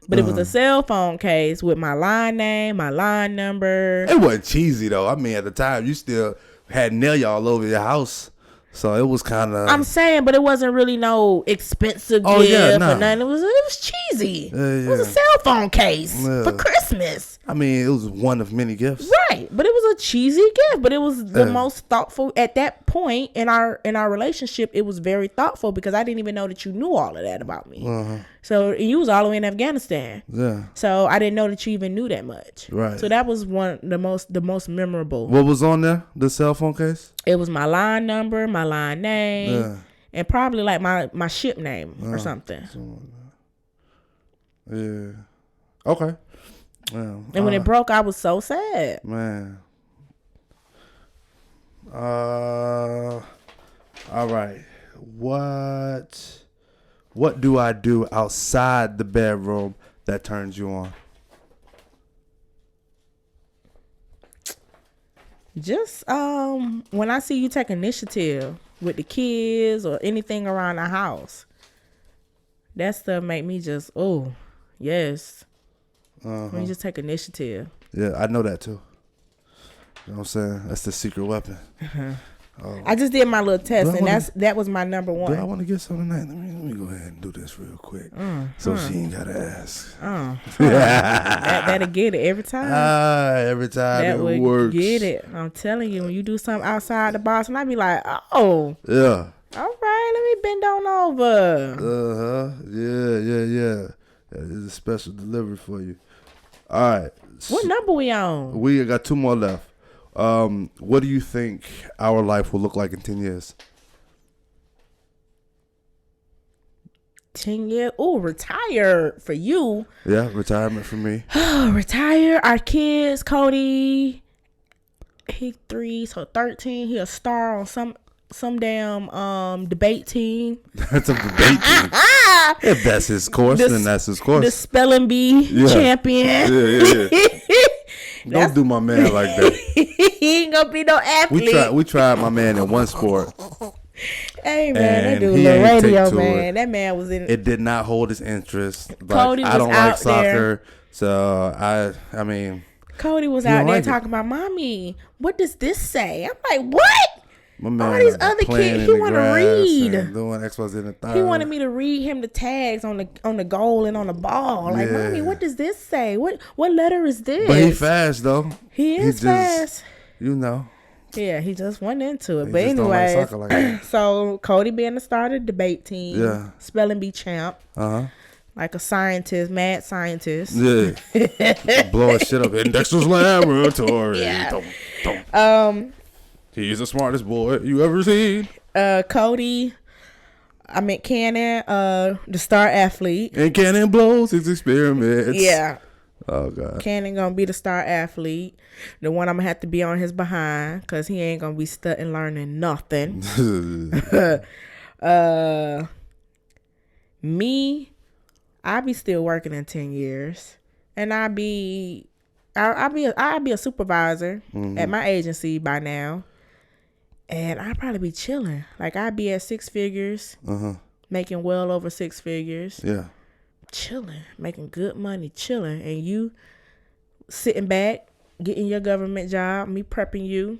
But it was a cell phone case with my line name, my line number. It wasn't cheesy though. I mean, at the time, you still had nail all over your house, so it was kind of. I'm saying, but it wasn't really no expensive gift or nothing. It was cheesy. It was a cell phone case for Christmas. I mean, it was one of many gifts. Right, but it was a cheesy gift. But it was the most thoughtful at that point in our relationship. It was very thoughtful because I didn't even know that you knew all of that about me. So you was all the way in Afghanistan. Yeah. So I didn't know that you even knew that much. Right. So that was the most memorable. What was on there? The cell phone case? It was my line number, my line name, and probably like my ship name or something. Yeah. Okay. Well, and when it broke, I was so sad. Man. All right. What do I do outside the bedroom that turns you on? Just when I see you take initiative with the kids or anything around the house, that stuff make me just, oh, yes. When you just take initiative. Yeah, I know that too. You know what I'm saying? That's the secret weapon. I just did my little test, and that was my number one. Do I want to get something tonight? Let me go ahead and do this real quick, so she ain't gotta ask. That'll get it every time. Every time that it would works. Get it. I'm telling you, when you do something outside the box, and I be like, oh, yeah. All right, let me bend on over. Yeah. That is a special delivery for you. All right. What number we on? We got 2 more left. What do you think our life will look like in 10 years? 10 years? Oh, retire for you. Yeah, retirement for me. Retire. Our kids, Cody, he 3, so 13. He a star on some damn debate team. That's a debate team. If that's his course, then that's his course. The spelling bee champion. Yeah. Don't do my man like that. He ain't gonna be no athlete. We tried my man in one sport. Hey man, that dude was radio man. That man was in. It did not hold his interest. Like, Cody was I don't out like soccer, there. so I mean. Cody was out there talking about, mommy, what does this say? I'm like, what? My man all these other kids, he want to read. Doing X's in the thigh. He wanted me to read him the tags on the goal and on the ball. Like, mommy, what does this say? What letter is this? But he fast though. He is fast. You know. Yeah, he just went into it. But anyway, like so Cody being the starter debate team, spelling bee champ, like a scientist, mad scientist. Yeah, blowing shit up in Dexter's laboratory. Yeah. He's the smartest boy you ever seen. Cannon, the star athlete. And Cannon blows his experiments. Yeah. Oh, God. Cannon gonna be the star athlete. The one I'm gonna have to be on his behind because he ain't gonna be studying learning nothing. Me, I'll be still working in 10 years. And I'll be a supervisor at my agency by now. And I'd probably be chilling. Like, I'd be at 6 figures, making well over 6 figures. Yeah. Chilling, making good money, chilling. And you sitting back, getting your government job, me prepping you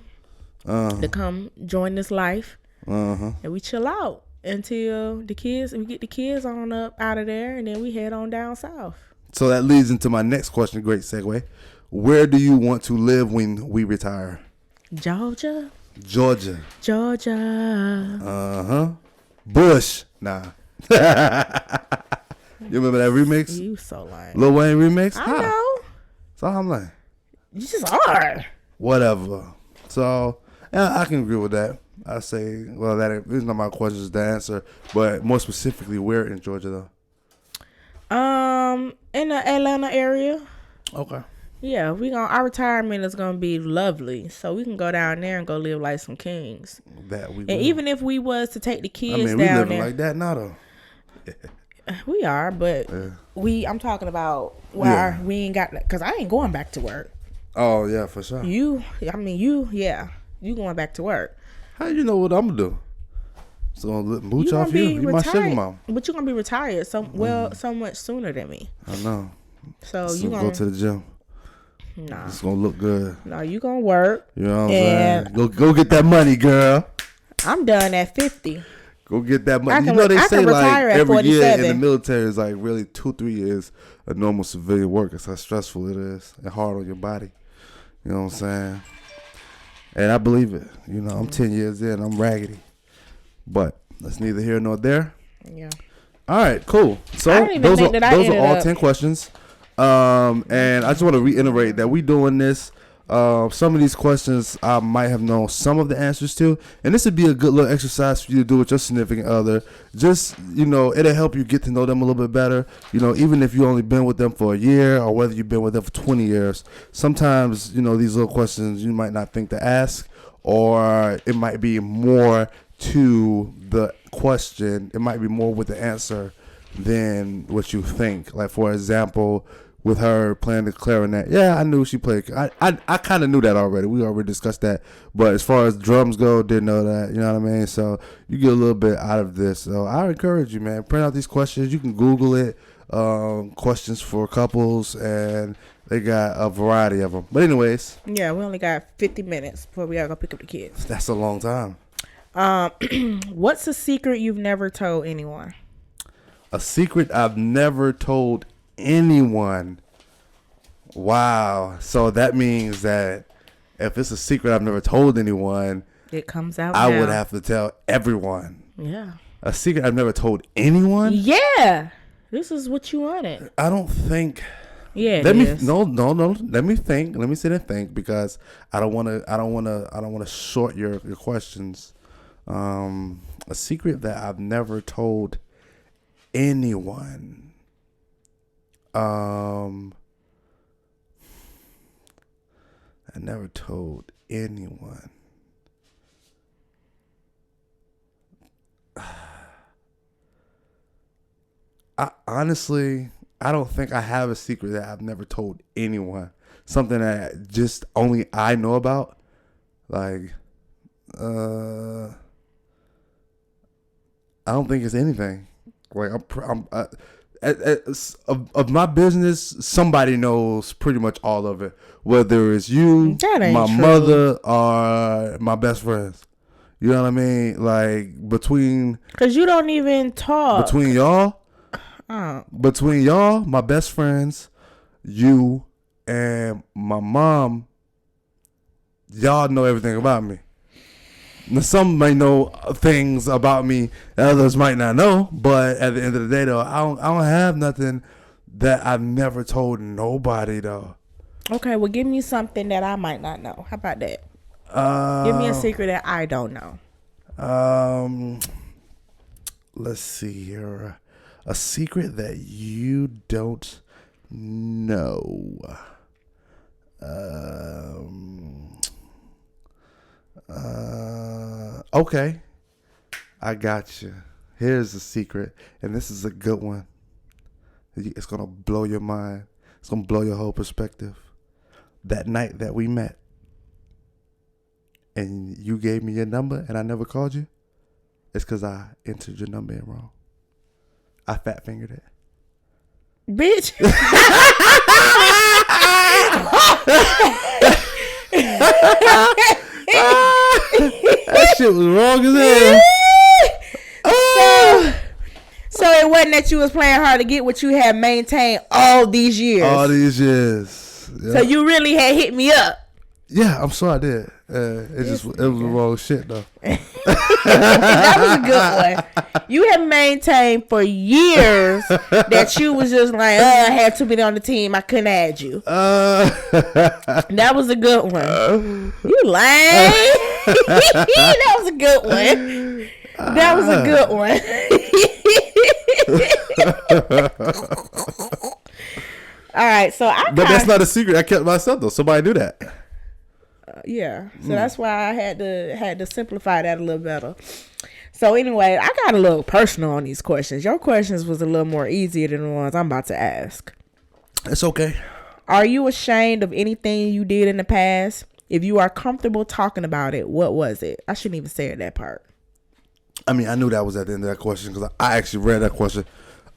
to come join this life. And we chill out until we get the kids on up out of there, and then we head on down south. So that leads into my next question. Great segue. Where do you want to live when we retire? Georgia. Bush. Nah. You remember that remix? You so lame. Lil Wayne remix? I know. So I'm like, you just are. Whatever. So yeah, I can agree with that. I say, well, that is not my question, is the answer. But more specifically, where in Georgia though? in the Atlanta area. Okay. Yeah, our retirement is gonna be lovely, so we can go down there and go live like some kings. That we. And will. even if we was to take the kids I mean, we down living there, like that now though. we are, but I'm talking about we ain't got, because I ain't going back to work. Oh yeah, for sure. You going back to work. How you know what I'm gonna do? So gonna mooch off you. You my sugar mom. But you're gonna be retired so much sooner than me. I know. So you gonna go to the gym. Nah. It's gonna look good. No, you gonna work. You know what I'm saying? Go get that money, girl. I'm done at 50. Go get that money. They say like every 47. year in the military is like really 2-3 years of normal civilian work. It's how stressful it is and hard on your body. You know what I'm saying? And I believe it. You know, I'm 10 years in. I'm raggedy. But that's neither here nor there. Yeah. All right, cool. So those are all 10 questions. And I just want to reiterate that we doing this. Some of these questions I might have known some of the answers to, and this would be a good little exercise for you to do with your significant other. Just, it'll help you get to know them a little bit better. Even if you only been with them for a year or whether you've been with them for 20 years, sometimes, these little questions you might not think to ask, or it might be more to the question. It might be more with the answer than what you think. Like, for example, with her playing the clarinet. Yeah, I knew she played. I kind of knew that already. We already discussed that. But as far as drums go, didn't know that. You know what I mean? So you get a little bit out of this. So I encourage you, man. Print out these questions. You can Google it. Questions for couples, and they got a variety of them. But anyways. Yeah, we only got 50 minutes before we gotta go pick up the kids. That's a long time. What's a secret you've never told anyone? A secret I've never told anyone. Wow. So that means that if it's a secret I've never told anyone, it comes out I now. would have to tell everyone. Yeah. A secret I've never told anyone? Yeah. This is what you wanted. I don't think. Yeah. No. Let me think. Let me sit and think, because I don't want to short your questions. A secret that I've never told anyone. I never told anyone. I don't think I have a secret that I've never told anyone. Something that just only I know about. Like, I don't think it's anything. Like, of my business, somebody knows pretty much all of it. Whether it's you, my mother, or my best friends. You know what I mean? Like, because you don't even talk. Between y'all, my best friends, you, and my mom, y'all know everything about me. Now, some may know things about me that others might not know, but at the end of the day, though, I don't have nothing that I've never told nobody, though. Okay, well, give me something that I might not know. How about that? Give me a secret that I don't know. Let's see here. A secret that you don't know. Okay. I got you. Here's the secret, and this is a good one. It's gonna blow your mind. It's gonna blow your whole perspective. That night that we met, and you gave me your number, and I never called you, it's because I entered your number in wrong. I fat fingered it. Bitch. That shit was wrong as hell. So it wasn't that you was playing hard to get what you had maintained all these years. Yep. So you really had hit me up. Yeah, I'm sure I did. It was the wrong shit though. That was a good one. You have maintained for years that you was just like, I had too many on the team, I couldn't add you. That was a good one. You lying? That was a good one. That was a good one. All right, so But that's not a secret. I kept myself though. Somebody knew that. Yeah, so that's why I had to simplify that a little better. So anyway, I got a little personal on these questions. Your questions was a little more easier than the ones I'm about to ask. It's okay. Are you ashamed of anything you did in the past? If you are comfortable talking about it, what was it? I shouldn't even say that part. I mean, I knew that was at the end of that question because I actually read that question.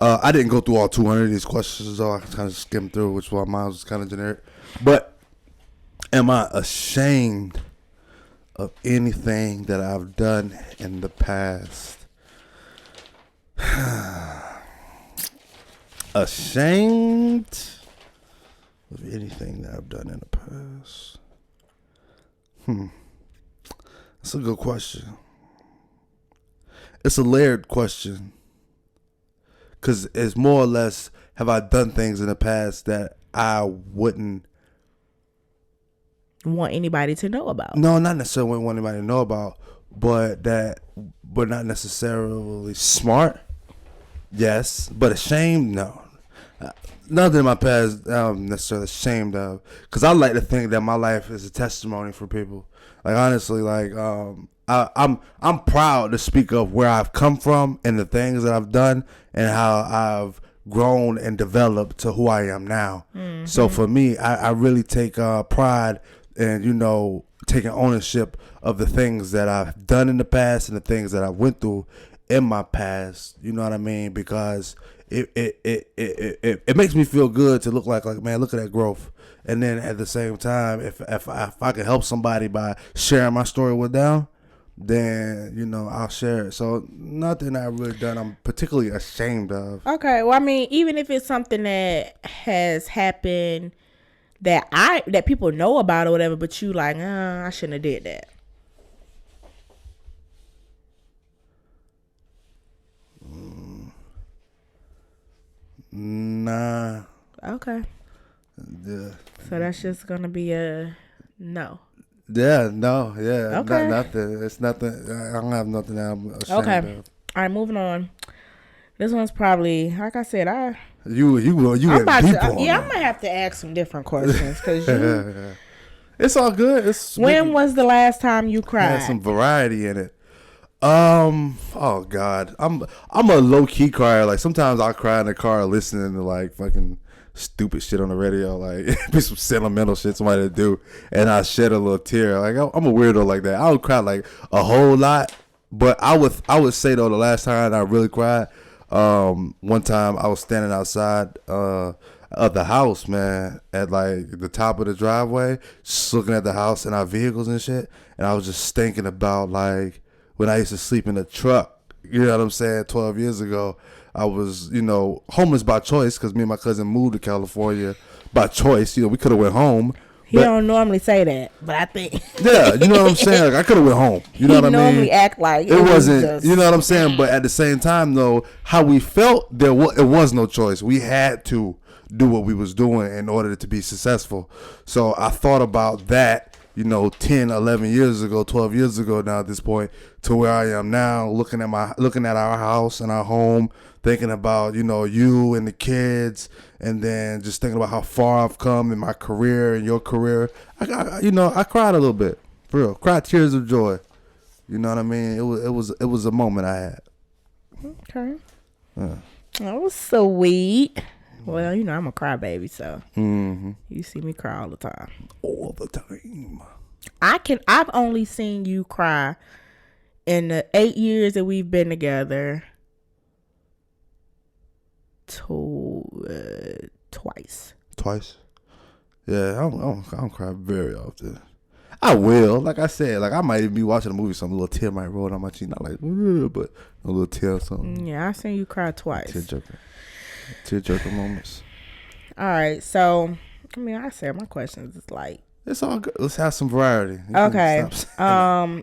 I didn't go through all 200 of these questions, though. I kind of skimmed through, which one mine was kind of generic. But am I ashamed of anything that I've done in the past? Ashamed of anything that I've done in the past? That's a good question. It's a layered question. Because it's more or less, have I done things in the past that I wouldn't want anybody to know about? No, not necessarily want anybody to know about, but not necessarily smart. Yes, but ashamed, no. Nothing in my past I'm necessarily ashamed of, because I like to think that my life is a testimony for people. Like honestly, like I'm proud to speak of where I've come from and the things that I've done and how I've grown and developed to who I am now. Mm-hmm. So for me, I really take pride and, you know, taking ownership of the things that I've done in the past and the things that I went through in my past. You know what I mean? Because it makes me feel good to look like man, look at that growth. And then at the same time, if I can help somebody by sharing my story with them, then, you know, I'll share it. So nothing I've really done I'm particularly ashamed of. Okay, well, I mean, even if it's something that has happened that people know about or whatever, but you like, I shouldn't have did that. Nah. Okay. Yeah. So that's just gonna be a no. Yeah, no, yeah. Okay. Nothing. It's nothing. I don't have nothing that I'm ashamed of. All right, moving on. This one's probably, like I said, you went deep on I'm gonna have to ask some different questions because it's all good. When was the last time you cried? Had some variety in it. Oh God, I'm a low key crier. Like sometimes I'll cry in the car listening to like fucking stupid shit on the radio, like be some sentimental shit somebody to do, and I shed a little tear. Like I'm a weirdo like that. I don't cry like a whole lot, but I would say though the last time I really cried, one time I was standing outside of the house, man, at like the top of the driveway, just looking at the house and our vehicles and shit, and I was just thinking about like when I used to sleep in a truck. You know what I'm saying? 12 years ago. I was, you know, homeless by choice because me and my cousin moved to California by choice. You know, we could have went home. He don't normally say that, but I think. Yeah, you know what I'm saying? Like, I could have went home. You know what I mean? He normally act like it wasn't, just, you know what I'm saying? But at the same time, though, how we felt, it was no choice. We had to do what we was doing in order to be successful. So I thought about that, you know, 10, 11 years ago, 12 years ago now at this point, to where I am now, looking at our house and our home, thinking about, you know, you and the kids, and then just thinking about how far I've come in my career and your career. I cried a little bit, for real. Cried tears of joy. You know what I mean? It was a moment I had. Okay. Yeah. That was sweet. Well, you know, I'm a crybaby, so you see me cry all the time. All the time. I've only seen you cry in the 8 years that we've been together twice. Twice? Yeah, I don't cry very often. I will. Like I said, like I might even be watching a movie, some little tear might roll down my cheek. Not like, but a little tear or something. Yeah, I seen you cry twice. Tear-jerker moments. All right, so I mean, I said my questions is like, it's all good. Let's have some variety. Okay.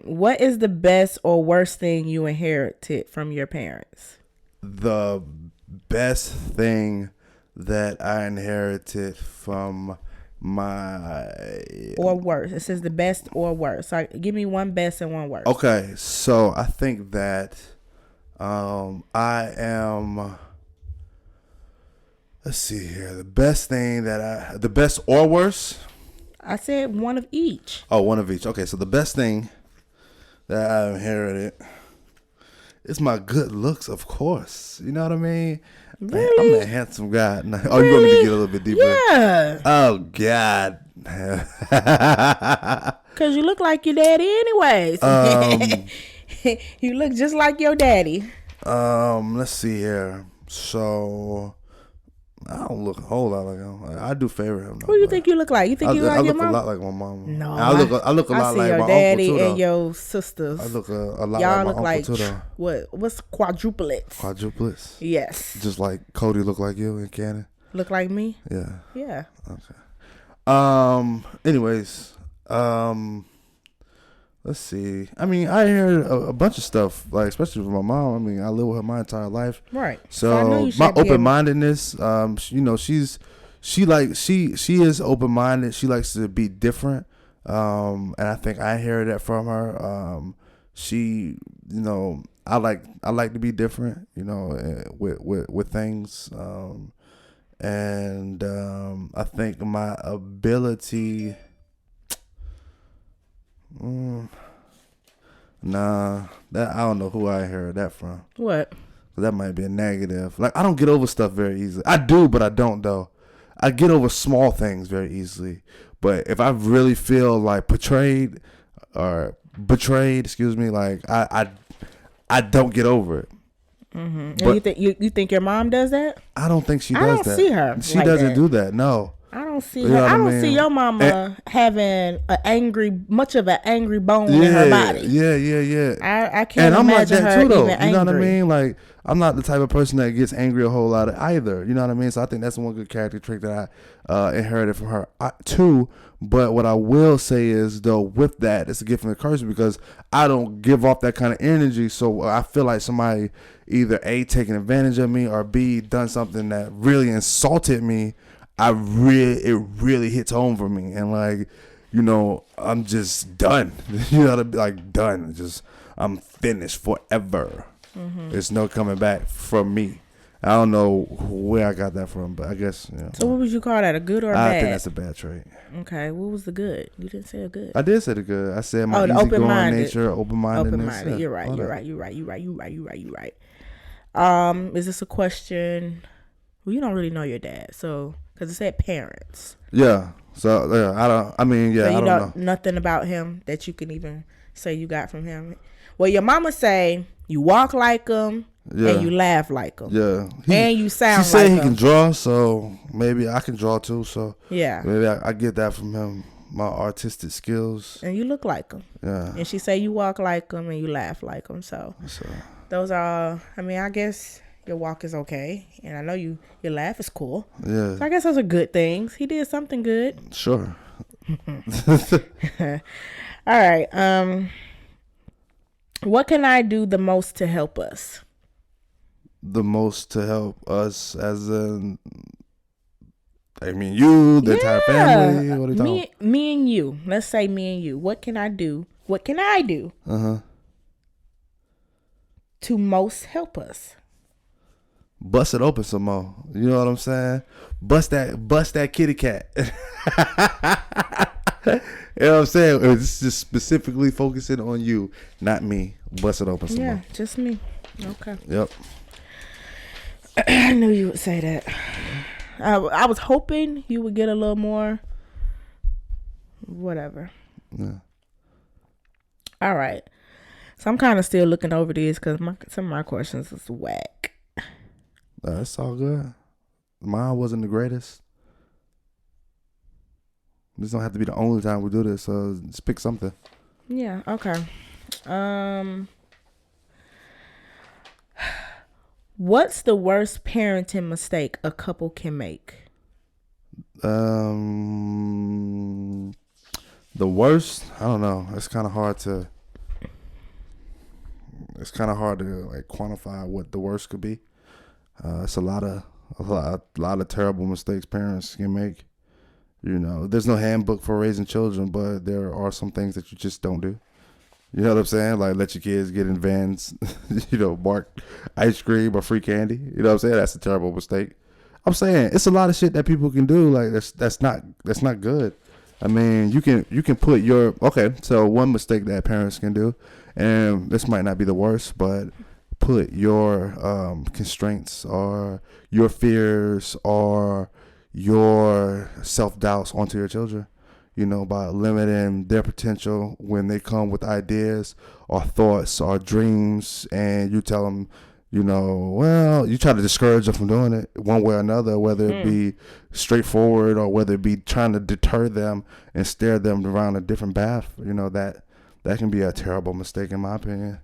What is the best or worst thing you inherited from your parents? The best thing that I inherited from my... Or worst. It says the best or worst. So give me one best and one worst. Okay, so I think that I am... Let's see here. The best or worst? I said one of each. Oh, one of each. Okay, so the best thing that I inherited is my good looks, of course. You know what I mean? Really? I'm a handsome guy. Oh, you want me to get a little bit deeper? Yeah. Oh, God. Because you look like your daddy anyways. You look just like your daddy. Let's see here. So, I don't look a whole lot like him. I do favor him. Though, Who you think you look like? You think you look I like your look mom? a lot like my mom. No. I look a lot see like your my daddy uncle, too, and your sisters. I look a lot Y'all like look my like, uncle, too, though. what's quadruplets? Quadruplets? Yes. Just like Cody look like you and Cannon? Look like me? Yeah. Yeah. Okay. Anyways, let's see. I mean, I hear a bunch of stuff, like especially from my mom. I mean, I live with her my entire life. Right. So my open mindedness, you know, she is open minded. She likes to be different. And I think I hear that from her. She, you know, I like to be different, you know, with things. And I think my ability. Nah, that I don't know who I heard that from. What? That might be a negative. Like, I don't get over stuff very easily. I do, but I don't though. I get over small things very easily. But if I really feel like betrayed, excuse me, like I don't get over it. Mm-hmm. And you think your mom does that? I don't think she does that. I don't see her. She like doesn't that. do that. No. I don't see her. I don't see your mama having much of an angry bone in her body. Yeah. I can't imagine like that her too, though. even You know what I angry. mean? Like, I'm not the type of person that gets angry a whole lot either. You know what I mean? So I think that's one good character trait that I inherited from her too. But what I will say is, though, with that, it's a gift and a curse because I don't give off that kind of energy. So I feel like somebody either A, taking advantage of me, or B, done something that really insulted me. It really hits home for me, and like, you know, I'm just done. You know, like done. I'm finished forever. Mm-hmm. There's no coming back from me. I don't know where I got that from, but I guess. You know, so what would you call that? A good or a bad? I think that's a bad trait. Okay, what was the good? You didn't say a good. I did say the good. I said my easygoing nature, open-mindedness. Open-minded. You're right. Is this a question? Well, you don't really know your dad, so because it said parents. Yeah. So yeah, I don't. I mean, yeah, so I don't know nothing about him that you can even say you got from him. Well, your mama say you walk like him. Yeah. And you laugh like him. Yeah. And you sound like him. She said he can draw, so maybe I can draw too. So yeah. Maybe I get that from him, my artistic skills. And you look like him. Yeah. And she say you walk like him and you laugh like him. So those are, I mean, I guess your walk is okay. And I know your laugh is cool. Yeah. So I guess those are good things. He did something good. Sure. All right. What can I do the most to help us? The most to help us as in, I mean, you, the entire family. What are you talking about? Me and you. Let's say me and you. What can I do? To most help us? Bust it open some more. You know what I'm saying? Bust that kitty cat. You know what I'm saying? It's just specifically focusing on you, not me. Bust it open some more. Yeah, just me. Okay. Yep. I knew you would say that. I was hoping you would get a little more. Whatever. Yeah. All right. So I'm kind of still looking over this because some of my questions is whack. That's all good. Mine wasn't the greatest. This don't have to be the only time we do this. So just pick something. Yeah. Okay. What's the worst parenting mistake a couple can make? The worst? I don't know. It's kind of hard to like quantify what the worst could be. It's a lot of terrible mistakes parents can make. You know, there's no handbook for raising children, but there are some things that you just don't do. You know what I'm saying? Like let your kids get in vans, you know, mark ice cream or free candy. You know what I'm saying? That's a terrible mistake. I'm saying it's a lot of shit that people can do. Like that's not good. I mean, you can put your So one mistake that parents can do, and this might not be the worst, but put your constraints or your fears or your self-doubts onto your children, by limiting their potential when they come with ideas or thoughts or dreams, and you tell them, well, you try to discourage them from doing it one way or another, whether it be straightforward or whether it be trying to deter them and steer them around a different path. That can be a terrible mistake in my opinion.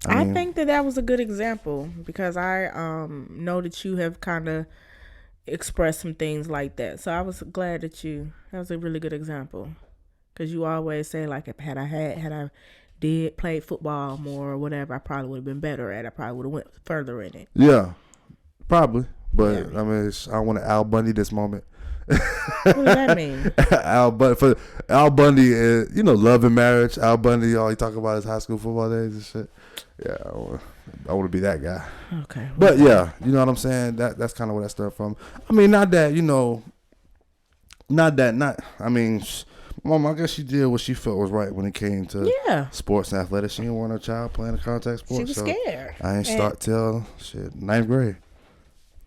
I think that was a good example, because I know that you have kind of expressed some things like that. So I was glad that was a really good example, because you always say, like, had I did play football more or whatever, I probably would have been better at it. I probably would have went further in it. Yeah, probably. But yeah. I mean, I want to Al Bundy this moment. What does that mean? Al Bundy is, love and marriage. Al Bundy, all he talk about is high school football days and shit. Yeah, I want to be that guy. Okay. But yeah, you know what I'm saying? That's kind of where that started from. I mean, Mom, I guess she did what she felt was right when it came to sports and athletics. She didn't want her child playing a contact sport. She was scared. I ain't start till ninth grade.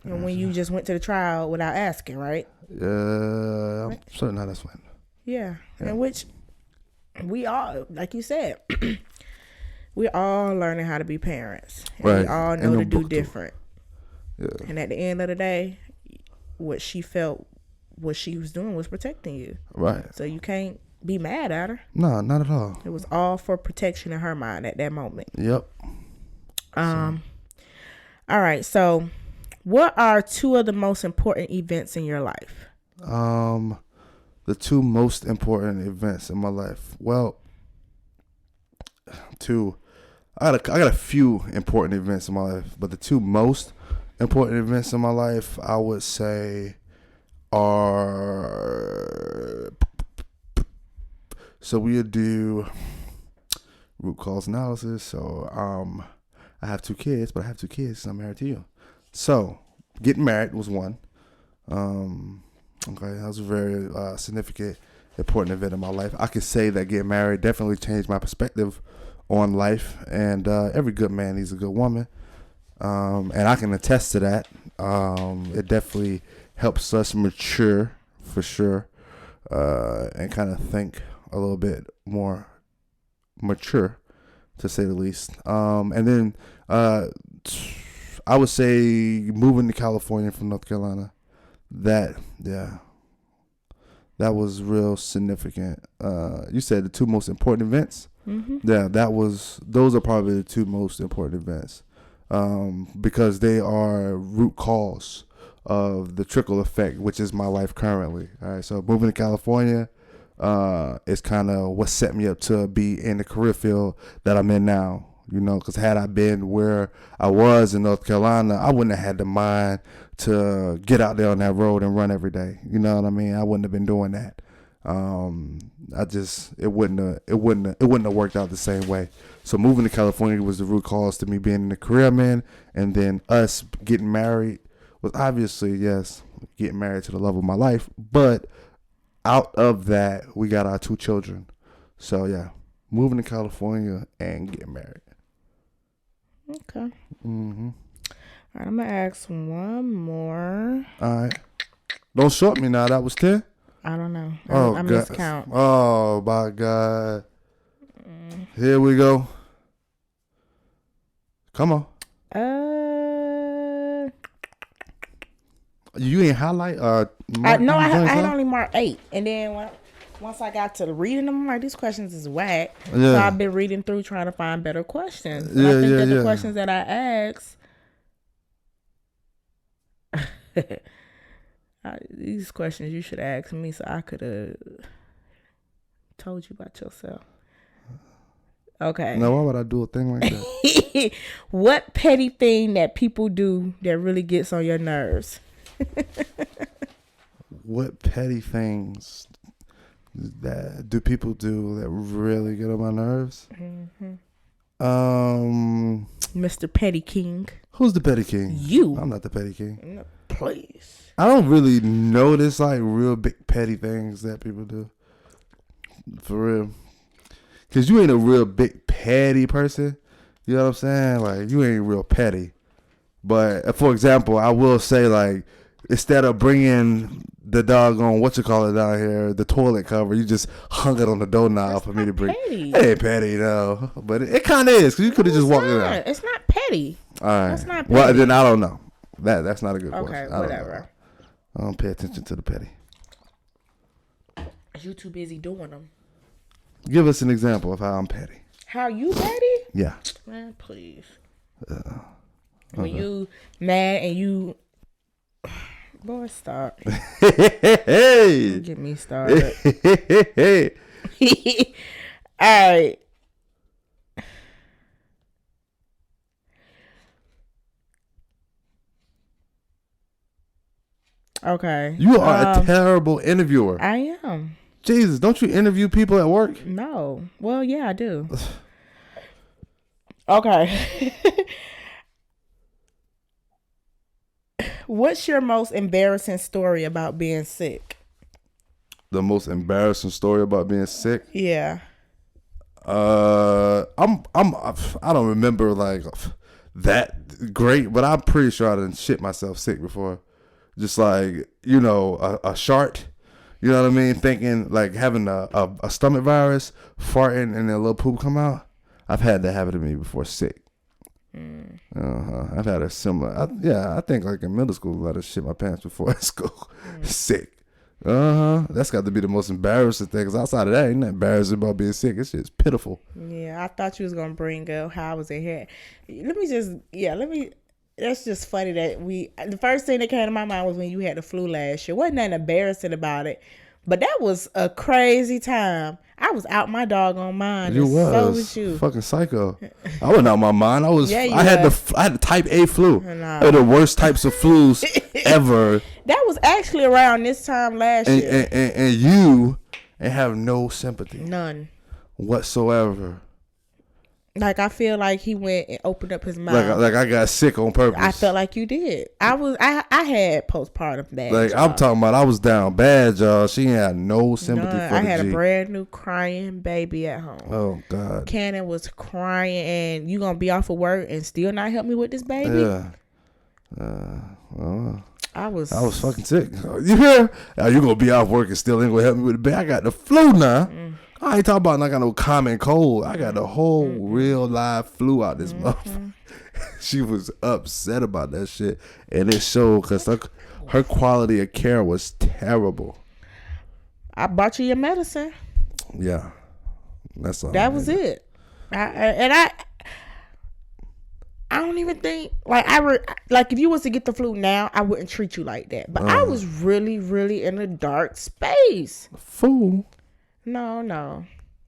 And when you just went to the trial without asking, right? Yeah, I'm certain how that's went. Yeah, in which we all, like you said, we're all learning how to be parents. And right. We all know to do different. Yeah. And at the end of the day, what she felt what she was doing was protecting you. Right. So you can't be mad at her. No, not at all. It was all for protection in her mind at that moment. Yep. All right. So what are two of the most important events in your life? The two most important events in my life. Well, I got a few important events in my life, but the two most important events in my life, I would say, are, so we'll do root cause analysis. So I have two kids, but I have two kids, so I'm married to you. So getting married was one. Okay, that was a very significant, important event in my life. I could say that getting married definitely changed my perspective on life, and every good man needs a good woman, and I can attest to that. It definitely helps us mature, for sure, and kind of think a little bit more mature, to say the least. And then I would say moving to California from North Carolina, that was real significant. You said the two most important events. Mm-hmm. Yeah, those are probably the two most important events, because they are root cause of the trickle effect, which is my life currently. All right, so moving to California is kind of what set me up to be in the career field that I'm in now. Because had I been where I was in North Carolina, I wouldn't have had the mind to get out there on that road and run every day. You know what I mean? I wouldn't have been doing that. It wouldn't have worked out the same way. So moving to California was the root cause to me being in the career I'm in, and then us getting married was obviously, yes, getting married to the love of my life. But out of that, we got our two children. So yeah, moving to California and getting married. Okay. Mm-hmm. All right, I'm going to ask one more. All right. Don't short me now. That was 10? I don't know. I miscount. Oh, my God. Here we go. Come on. You ain't highlight? No, I had only marked 8. And then once I got to reading them, I'm like, these questions is whack. Yeah. So I've been reading through trying to find better questions. And I think that the questions that I asked, these questions you should ask me, so I could have told you about yourself. Okay. Now, why would I do a thing like that? What petty thing that people do that really gets on your nerves? What petty things that do people do that really get on my nerves? Mm-hmm. Mr. Petty King. Who's the Petty King? You. I'm not the Petty King. No, please. I don't really notice like real big petty things that people do. For real. Cause you ain't a real big petty person. You know what I'm saying? Like you ain't real petty. But for example, I will say like instead of bringing the doggone down here, the toilet cover, you just hung it on the doorknob for me to bring. Petty. It ain't petty, no. But it kind of is because you could have just walked it out. It's not petty. All right. That's not petty. Well, then I don't know. That's not a good question. Okay, whatever. I don't pay attention to the petty. You too busy doing them. Give us an example of how I'm petty. How you petty? Yeah. Man, please. When you mad and you... Boy, stop. Hey. Don't get me started. All right. Okay. You are a terrible interviewer. I am. Jesus, don't you interview people at work? No. Well, yeah, I do. Okay. What's your most embarrassing story about being sick? The most embarrassing story about being sick? Yeah. I don't remember like that great, but I'm pretty sure I done shit myself sick before. Just like, you know, a shart. You know what I mean? Thinking like having a stomach virus, farting, and then a little poop come out. I've had that happen to me before sick. I've had a similar. I think like in middle school, I had shit my pants before at school. Sick. That's got to be the most embarrassing thing. Cause outside of that, ain't nothing embarrassing about being sick. It's just pitiful. Yeah, I thought you was gonna bring up how I was in here. That's just funny that the first thing that came to my mind was when you had the flu last year. Wasn't nothing embarrassing about it, but that was a crazy time. I was out my doggone mind. You was. So was you. Fucking psycho. I wasn't out my mind. I was. Yeah, I had the type A flu. They're the worst types of flus ever. That was actually around this time last year. And you ain't have no sympathy. None. Whatsoever. Like I feel like he went and opened up his mouth. Like I got sick on purpose. I felt like you did. I had postpartum bad. Like y'all. I'm talking about, I was down bad, y'all. She ain't had no sympathy for I the had G. a brand new crying baby at home. Oh God. Cannon was crying, and you gonna be off of work and still not help me with this baby? Yeah. I was fucking sick. You hear? You gonna be off work and still ain't gonna help me with the baby? I got the flu now. I ain't talking about I got no common cold. I got the whole real live flu out this motherfucker. She was upset about that shit, and it showed because her quality of care was terrible. I bought you your medicine. Yeah, that's all. That was it. I don't even think like if you was to get the flu now, I wouldn't treat you like that. But I was really, really in a dark space. Fool. No.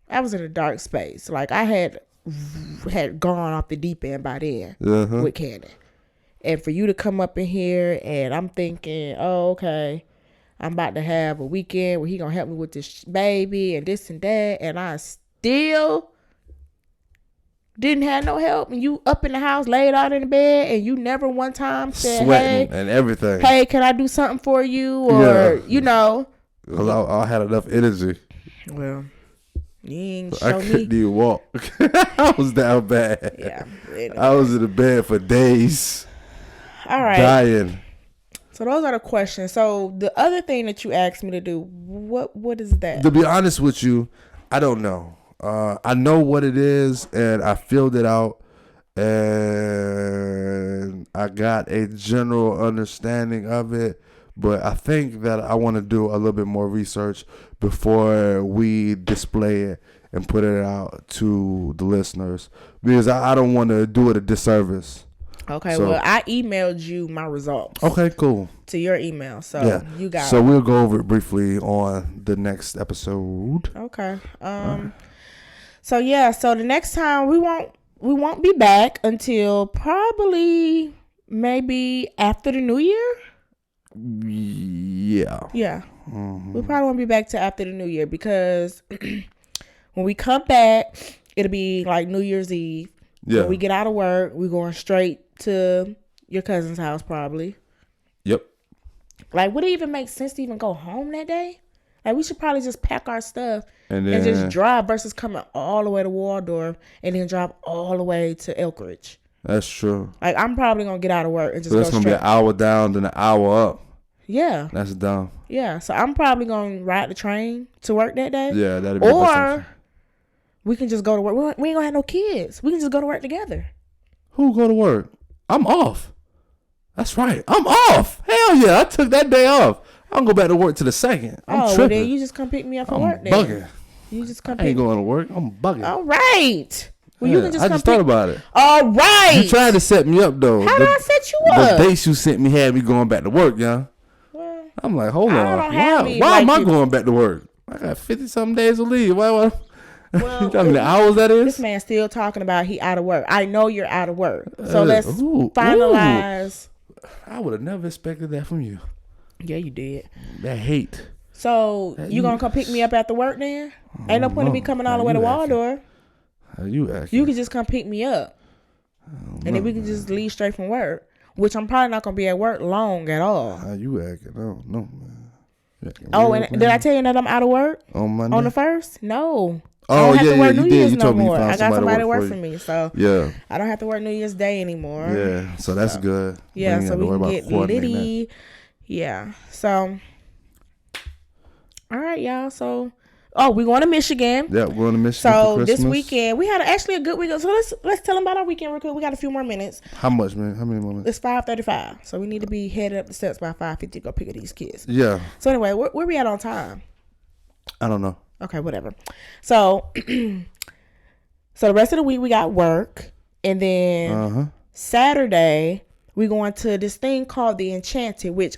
I was in a dark space. Like I had gone off the deep end by then with Cannon. And for you to come up in here and I'm thinking, oh, okay, I'm about to have a weekend where he gonna help me with this baby and this and that, and I still didn't have no help, and you up in the house, laid out in the bed, and you never one time said, sweating hey, and everything. Hey, can I do something for you? Or, you know. Because I had enough energy. Well, you ain't show I couldn't even walk. I was down bad. Yeah. Anyway. I was in the bed for days. All right. Dying. So those are the questions. So the other thing that you asked me to do, what is that? To be honest with you, I don't know. I know what it is, and I filled it out, and I got a general understanding of it. But I think that I want to do a little bit more research before we display it and put it out to the listeners, because I don't want to do it a disservice. Okay, so, well, I emailed you my results. Okay, cool. To your email, so yeah. You got so we'll go over it briefly on the next episode. Okay. So yeah, so the next time we won't be back until probably maybe after the new year. Yeah. Yeah. We probably won't be back till after the new year, because when we come back, it'll be like New Year's Eve. Yeah. When we get out of work, we're going straight to your cousin's house probably. Yep. Like, would it even make sense to even go home that day? Like, we should probably just pack our stuff and just drive versus coming all the way to Waldorf and then drive all the way to Elkridge. That's true. Like, I'm probably going to get out of work and just so it's go gonna straight. be an hour down, then an hour up. Yeah. That's dumb. Yeah. So I'm probably going to ride the train to work that day. Yeah, that'd be Or we can just go to work. We ain't going to have no kids. We can just go to work together. Who go to work? I'm off. That's right. I'm off. Hell yeah. I took that day off. I'm going to go back to work to the 2nd. I'm tripping. Well, then you just come pick me up from work then. Bugging. You just come I ain't going to work. I'm bugging. All right. Well, you can just I come just thought about it. All right. You tried to set me up, though. How did I set you up? The dates you sent me had me going back to work, yeah. Well, I'm like, hold I on. don't have me Why like am I you. going back to work? I got 50-something days to leave. Why? Well, You know how many hours that is? This man still talking about he out of work. I know you're out of work. So let's finalize. I would have never expected that from you. Yeah, you did. That hate. So you gonna come pick me up after work then? Ain't no point in me coming all the way to Waldorf. How you acting? You can just come pick me up. And then we can just leave straight from work. Which I'm probably not gonna be at work long at all. How you acting? I don't know, man. Oh, and did I tell you that I'm out of work? On Monday? On the 1st? No. Oh, I don't have to work you New did. Year's You no told me you more. found I got somebody to work for for you. me. So Yeah. I don't have to work New Year's Day anymore. Yeah. So that's good. Yeah, You so ain't we gotta can worry get about coordinating litty. Yeah. So all right, y'all. So we going to Michigan. that. Yeah, we're going to Michigan So for this Christmas. weekend we had actually a good weekend. So let's tell them about our weekend real quick. We got a few more minutes. How much, man? How many more minutes? It's 5:35, so we need to be headed up the steps by 5:50 to go pick up these kids. Yeah. So anyway, where we at on time? I don't know. Okay, whatever. So so the rest of the week we got work, and then Saturday we going to this thing called the Enchanted, which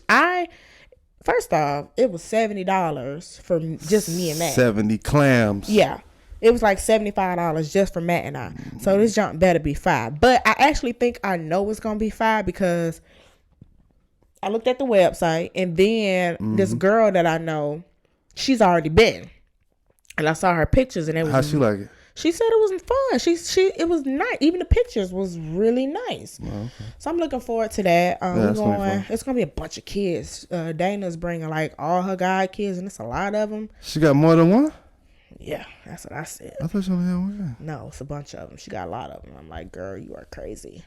first off, it was $70 for just me and Matt. 70 clams. Yeah. It was like $75 just for Matt and I. So this junk better be $5. But I actually think I know it's going to be $5 because I looked at the website, and then this girl that I know, she's already been. And I saw her pictures, and it was... How she like it? She said it was fun. It was nice. Even the pictures was really nice. Oh, okay. So I'm looking forward to that. It's gonna be fun. It's gonna be a bunch of kids. Dana's bringing like all her god kids, and it's a lot of them. She got more than one? Yeah, that's what I said. I thought she only had one. No, it's a bunch of them. She got a lot of them. I'm like, girl, you are crazy.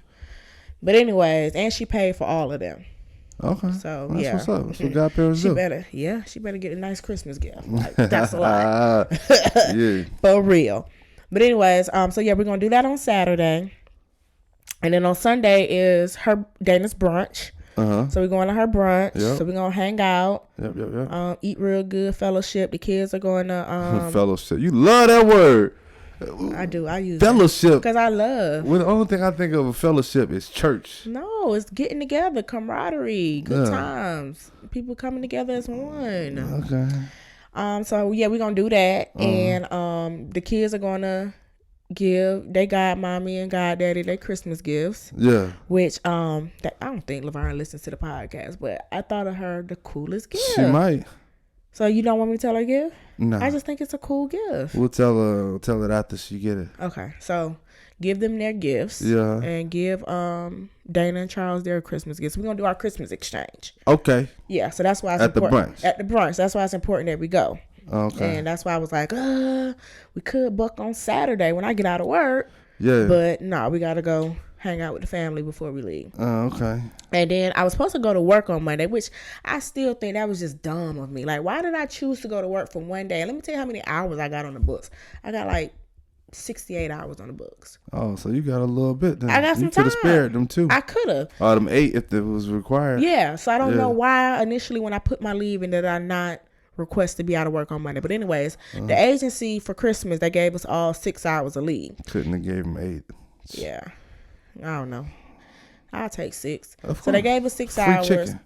But anyways, and she paid for all of them. Okay. So that's yeah, what's up. That's what godparents do. She better get a nice Christmas gift. Like, that's a lot. Yeah. For real. But anyways, so yeah, we're gonna do that on Saturday, and then on Sunday is Dana's brunch. So we're going to her brunch. Yep. So we're gonna hang out. Yep. Eat real good, fellowship. The kids are going to fellowship. You love that word. I do. I use fellowship because I love. Well, the only thing I think of a fellowship is church. No, it's getting together, camaraderie, good times, people coming together as one. Okay. So yeah, we're gonna do that, and the kids are gonna give they godmommy and goddaddy their Christmas gifts. Yeah. Which I don't think Laverne listens to the podcast, but I thought of her the coolest gift. She might. So you don't want me to tell her gift? No. I just think it's a cool gift. We'll tell her after she get it. Okay, so give them their gifts. Yeah. And give Dana and Charles their Christmas gifts. We're gonna do our Christmas exchange. Okay. Yeah, so that's why it's at important. The brunch. At the brunch. That's why it's important that we go. Okay. And that's why I was like, we could book on Saturday when I get out of work. Yeah. But no, we gotta go hang out with the family before we leave. Oh, okay. And then I was supposed to go to work on Monday, which I still think that was just dumb of me. Like, why did I choose to go to work for one day? And let me tell you how many hours I got on the books. I got like 68 hours on the books. Oh, so you got a little bit then. I got some You could have time. spared them too. I could have. Them 8 if it was required. Yeah, so I don't know why initially when I put my leave in that I not request to be out of work on Monday. But anyways, the agency for Christmas, they gave us all 6 hours of leave. Couldn't have gave them 8. Yeah. I don't know. I'll take 6. Of So course. they gave us 6 Free hours. chicken.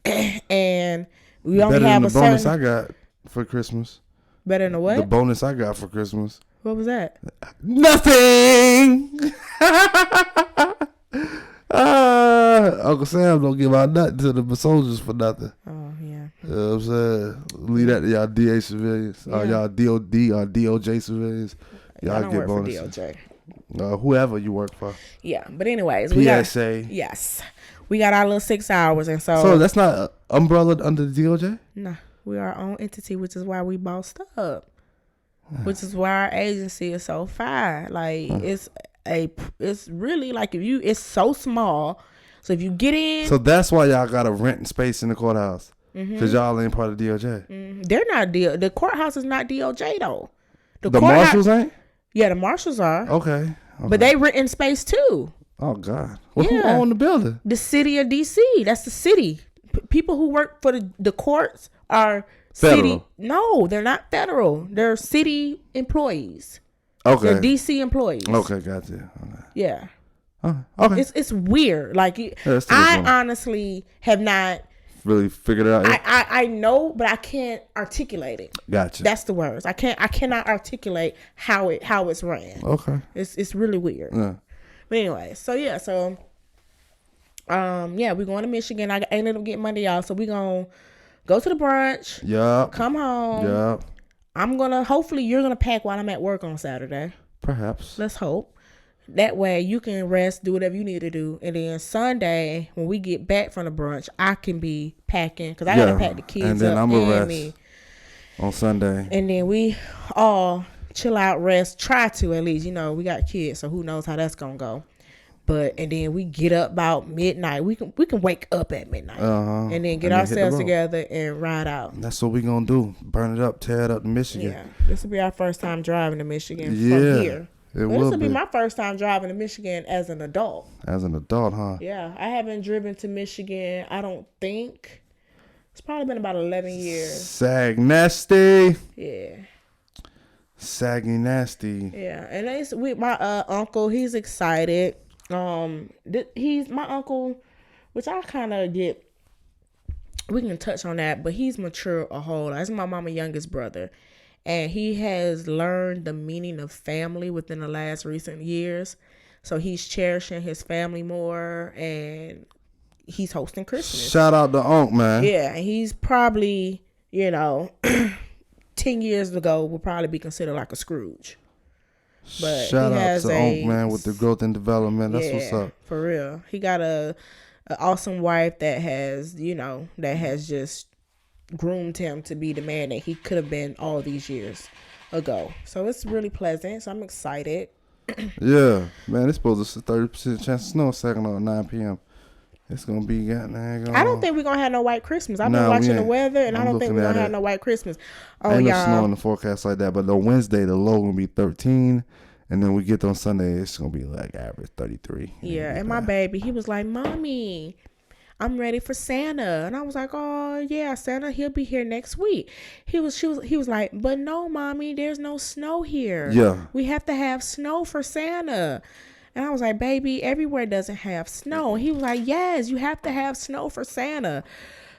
And we only Better have than a the bonus certain... I got for Christmas. Better than a what? The bonus I got for Christmas. What was that? Nothing. Uncle Sam don't give out nothing to the soldiers for nothing. Oh, yeah. You know what I'm saying? Leave that to y'all DA civilians. Or y'all DOD or DOJ civilians. Y'all I don't get work bonuses. for DOJ. Whoever you work for. Yeah, but anyways. PSA. Yes. We got our little 6 hours, and So that's not umbrella under the DOJ? no, we are our own entity, which is why we bossed up. Which is why our agency is so fire. Like it's really like it's so small. So if you get in, so that's why y'all got to rent space in the courthouse because y'all ain't part of DOJ. they're not the courthouse is not DOJ though. The marshals ain't. Yeah, the marshals are. Okay. But they rent in space too. Oh God. Well, who own the building? The city of DC. That's the city. People who work for the courts are federal. City. No, they're not federal. They're city employees. Okay. They're DC employees. Okay, gotcha. Okay. Yeah. Okay. It's weird. Like I honestly have not really figured it out yet? I know, but I can't articulate it. Gotcha. That's the words. I cannot articulate how it's ran. Okay. It's really weird. Yeah. But anyway, we're going to Michigan. I ended up getting Monday off, so we're gonna go to the brunch. Yup. Come home. Yup. Hopefully you're gonna pack while I'm at work on Saturday. Perhaps. Let's hope. That way you can rest, do whatever you need to do, and then Sunday when we get back from the brunch, I can be packing because I gotta pack the kids and then up I'm gonna rest me on Sunday, and then we all chill out, rest. Try to at least, we got kids, so who knows how that's gonna go. And then we get up about midnight. We can wake up at midnight and then get ourselves together and ride out. That's what we gonna do. Burn it up, tear it up to Michigan. Yeah, this will be our first time driving to Michigan from here. This will be my first time driving to Michigan as an adult. As an adult, huh? Yeah, I haven't driven to Michigan. I don't think it's probably been about 11 years. Sag nasty. Yeah. Saggy nasty. Yeah, and it's with my uncle. He's excited. He's my uncle, which I kind of get. We can touch on that, but he's mature a whole lot. That's my mama's youngest brother. And he has learned the meaning of family within the last recent years. So he's cherishing his family more, and he's hosting Christmas. Shout out to Unc, man. Yeah, and he's probably, 10 years ago would probably be considered like a Scrooge. But shout out to Unc, man, with the growth and development. That's what's up. For real. He got a awesome wife that has, just groomed him to be the man that he could have been all these years ago. So it's really pleasant. So I'm excited. Yeah, man, it's supposed to 30% chance of snow second on 9 p.m. It's gonna be I don't think we're gonna have no white Christmas. I've been watching the weather, and I don't think we're gonna have no white Christmas. Oh, ain't y'all. no snow in the forecast like that. But on Wednesday, the low gonna be 13, and then we get on Sunday, it's gonna be like average 33. Yeah, and my baby, he was like, "Mommy, I'm ready for Santa," and I was like, "Oh yeah, Santa, he'll be here next week." He was like, "But no, Mommy, there's no snow here. Yeah, we have to have snow for Santa." And I was like, "Baby, everywhere doesn't have snow." And he was like, "Yes, you have to have snow for Santa."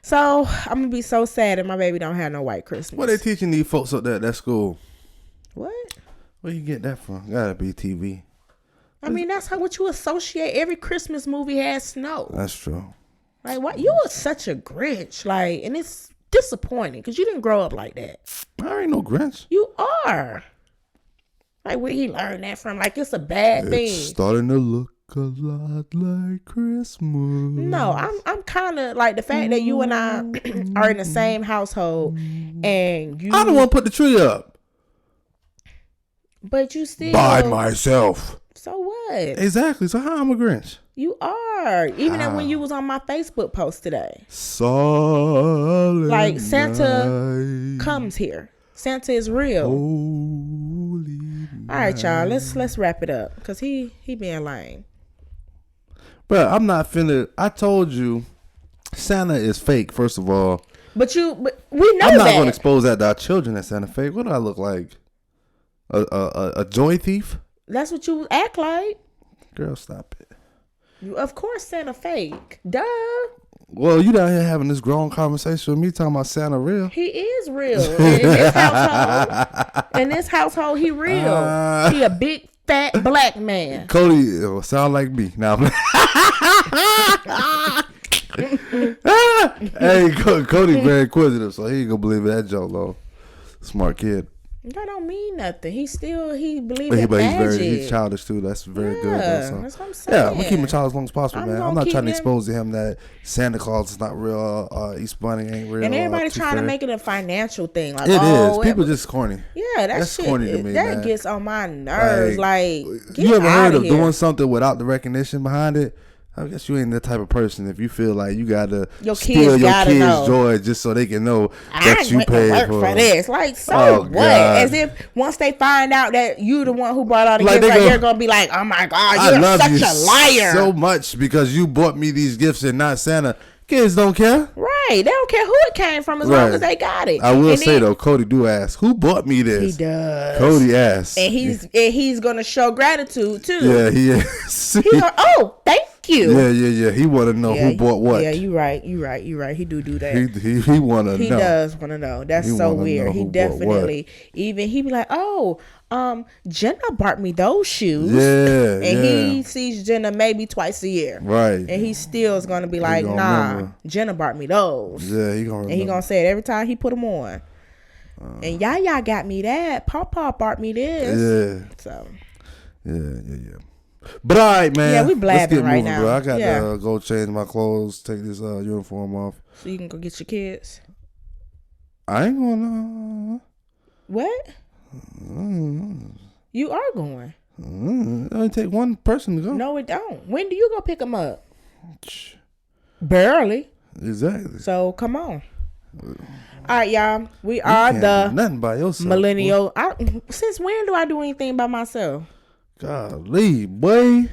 So I'm gonna be so sad that my baby don't have no white Christmas. What they teaching these folks up there at that school? What? Where you get that from? Gotta be TV. I mean, that's what you associate. Every Christmas movie has snow. That's true. Like, what? You are such a Grinch. Like, and it's disappointing because you didn't grow up like that. I ain't no Grinch. You are. Like, where he learned that from? Like, it's a bad thing. It's starting to look a lot like Christmas. No, I'm kind of like the fact that you and I are in the same household, and you. I don't want to put the tree up. But you still by myself. So what? Exactly. So how I'm a Grinch? You are. Even when you was on my Facebook post today. Solid like Santa night. Comes here. Santa is real. Holy all right, y'all. Let's wrap it up because he being lame. But I'm not finna. I told you, Santa is fake. First of all. But we know I'm not that. gonna expose that to our children. That Santa fake. What do I look like? A joy thief? That's what you act like. Girl, stop it. Of course, Santa fake. Duh. Well, you down here having this grown conversation with me talking about Santa real. He is real. In this household, he real. He a big fat black man. Cody sound like me now. Hey, Cody very inquisitive, so he ain't gonna believe that joke though. Smart kid. That don't mean nothing. He believes But in magic. he's childish too. That's very good. Yeah, So. that's what I'm saying. Yeah, I'm gonna keep him a child as long as possible, man. I'm not trying to him- expose to him that Santa Claus is not real. East Bunny ain't real. And everybody's Tooth trying to Fairy. make it a financial thing. Like, It oh, is. People just corny. Yeah, That's shit, corny to me, that man. gets on my nerves. Like get you ever heard of here. doing something without the recognition behind it? I guess you ain't that type of person. If you feel like you gotta steal your kids' know. joy just so they can know I that you went to paid work for this. Like, so Oh, what? God. As if once they find out that you the one who brought all the Like, gifts, they they're gonna be like, "Oh my God, I you're love such you a liar!" so much because you bought me these gifts and not Santa. Kids don't care. Right? They don't care who it came from as long as they got it. I will And say then, though, Cody do ask, who bought me this? he does. Cody asks, And he's gonna show gratitude too. yeah, he is. He's like, "Oh, thank you." Yeah. He want to know who bought what. Yeah, you right. He do that. He want to know. He does want to know. That's He so wanna weird. know He who bought definitely even he be like, "Oh, Jenna bought me those shoes." Yeah, And he sees Jenna maybe twice a year. Right. And he still is gonna be like, gonna "Nah, remember. Jenna bought me those." Yeah, he gonna remember. And he gonna say it every time he put them on. And Yaya got me that. Papa bought me this. Yeah. So. Yeah. But all right, man. Yeah, we blabbing Let's get right moving, now. bro. I got Yeah. to go change my clothes, take this uniform off. So you can go get your kids. I ain't gonna. What? You are going. It only take one person to go. No, it don't. When do you go pick them up? Barely. Exactly. So come on. All right, y'all. We are the nothing by yourself. Millennial. Since when do I do anything by myself? Golly, boy.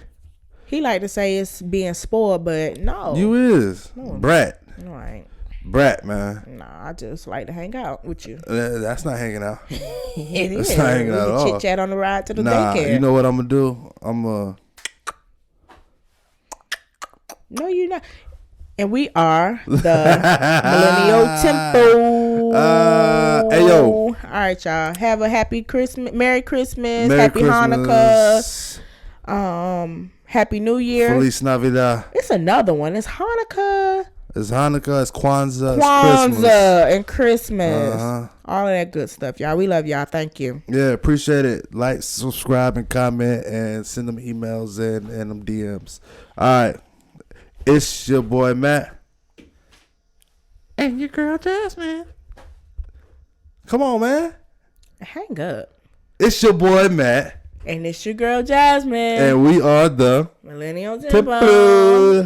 He like to say it's being spoiled, but no. You is. Brat. No, I ain't. Brat, man. Nah, I just like to hang out with you. That's not hanging out. It That's is. not hanging We out at can all. chit chat on the ride to the Nah, daycare. you know what I'm going to do? I'm going to. No, you're not. And we are the Millennial Temple. Hey, yo. All right, y'all. Have a happy Christmas, Merry Christmas, Merry Happy Christmas. Hanukkah, Happy New Year. Feliz Navidad. It's another one. It's Hanukkah, It's Hanukkah, it's Kwanzaa, it's Christmas. and Christmas. Uh-huh. All of that good stuff, y'all. We love y'all. Thank you. Yeah, appreciate it. Like, subscribe, and comment, and send them emails and them DMs. All right. It's your boy, Matt. And your girl, Jasmine. Come on, man. Hang up. It's your boy, Matt. And it's your girl, Jasmine. And we are the Millennial Temple. Temple.